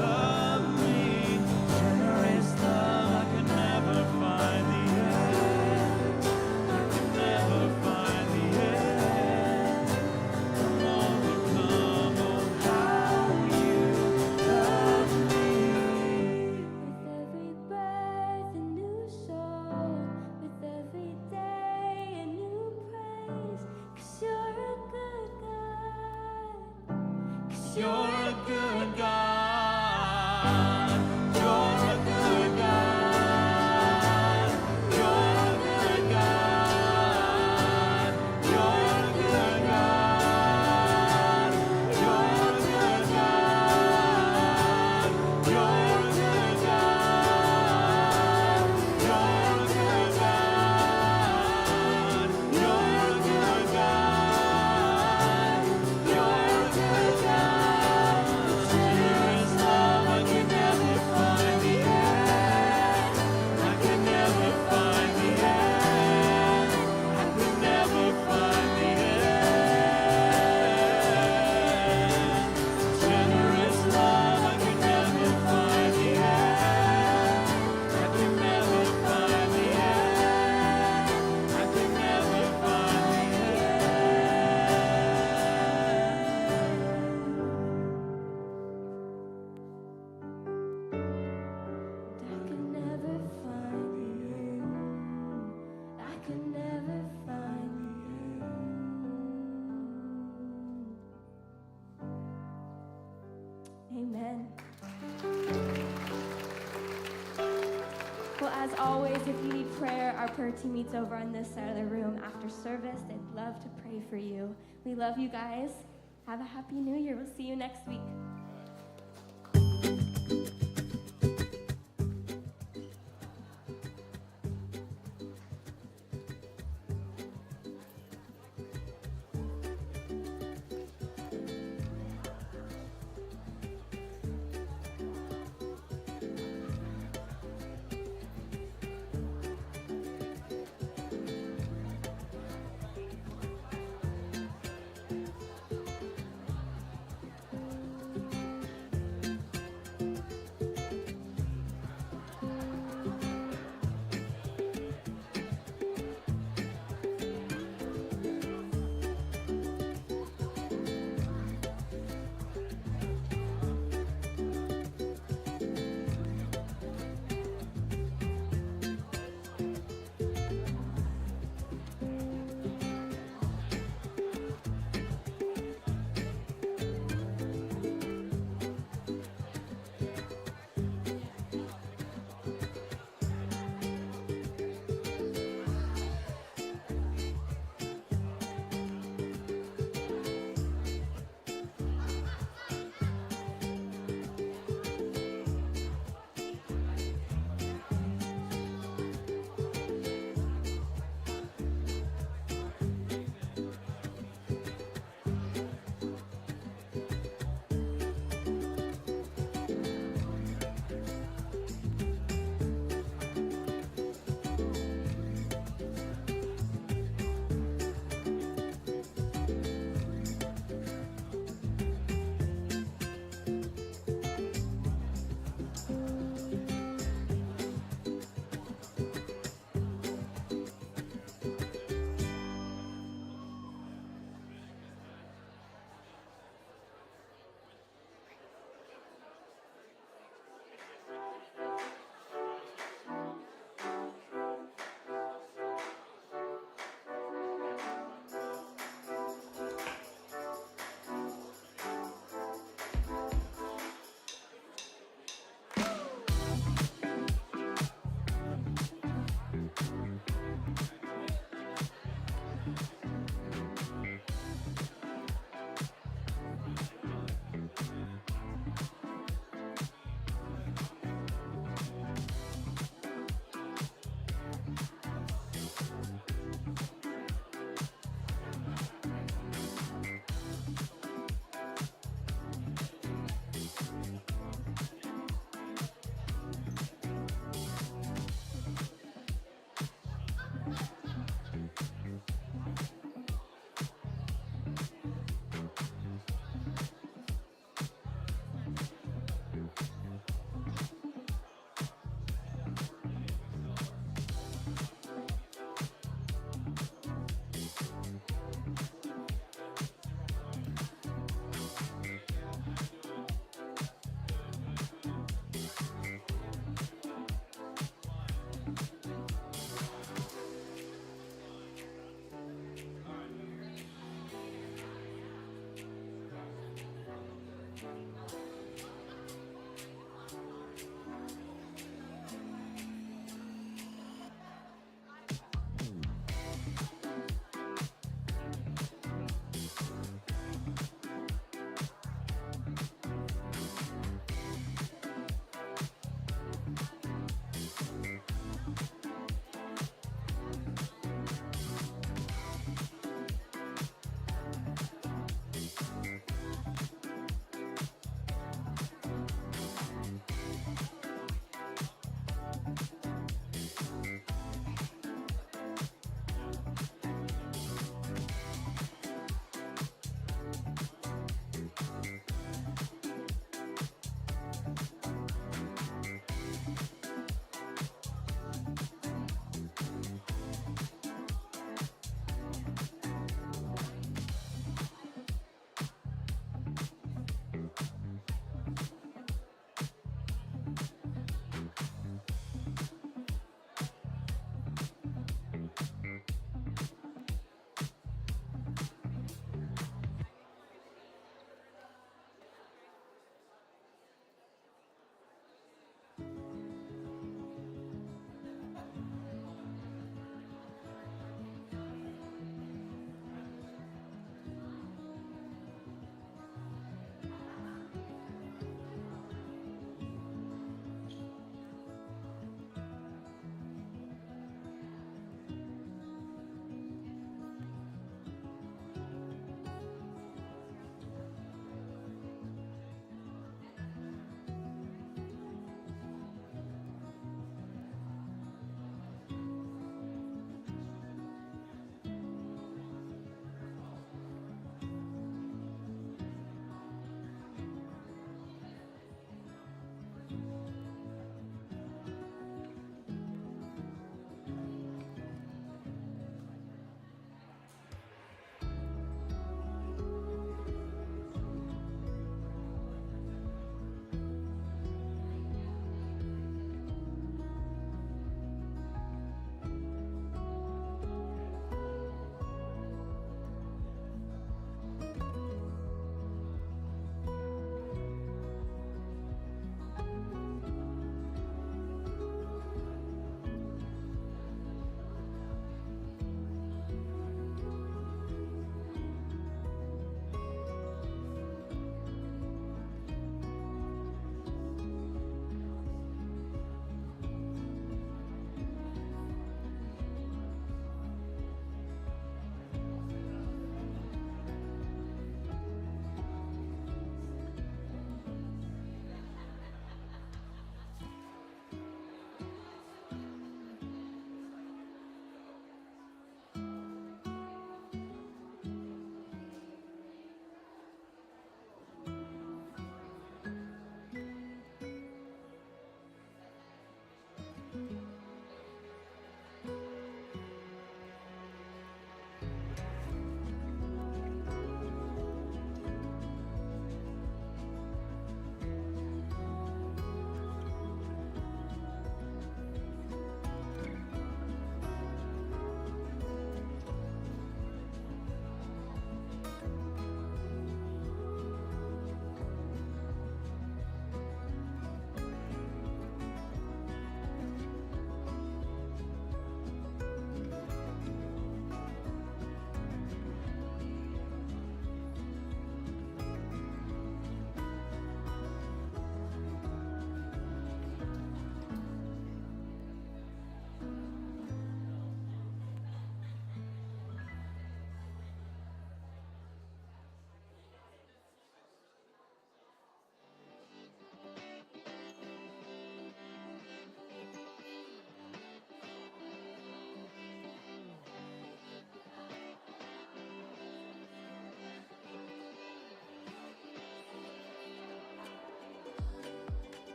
Speaker 2: love me. Generous love, I could never find the end. I could never find the end. I'm overcome, oh how you love me.
Speaker 3: With every breath, a new song. With every day, a new praise. 'Cause you're a good God. 'Cause
Speaker 2: You're a good God. You're a good God. You're a good God. You're a good God. You're a good God. You're a good God. You're a good God. You're a good God. You're a good God. Generous love, I could never find the end. I could never find the end. I could never find the end. Generous love, I could never find the end. I could never find the end. I could never find the
Speaker 3: I could never find the end. I could never find the end. Amen. Well, as always, if you need prayer, our prayer team meets over on this side of the room after service. They'd love to pray for you. We love you guys. Have a happy new year. We'll see you next week.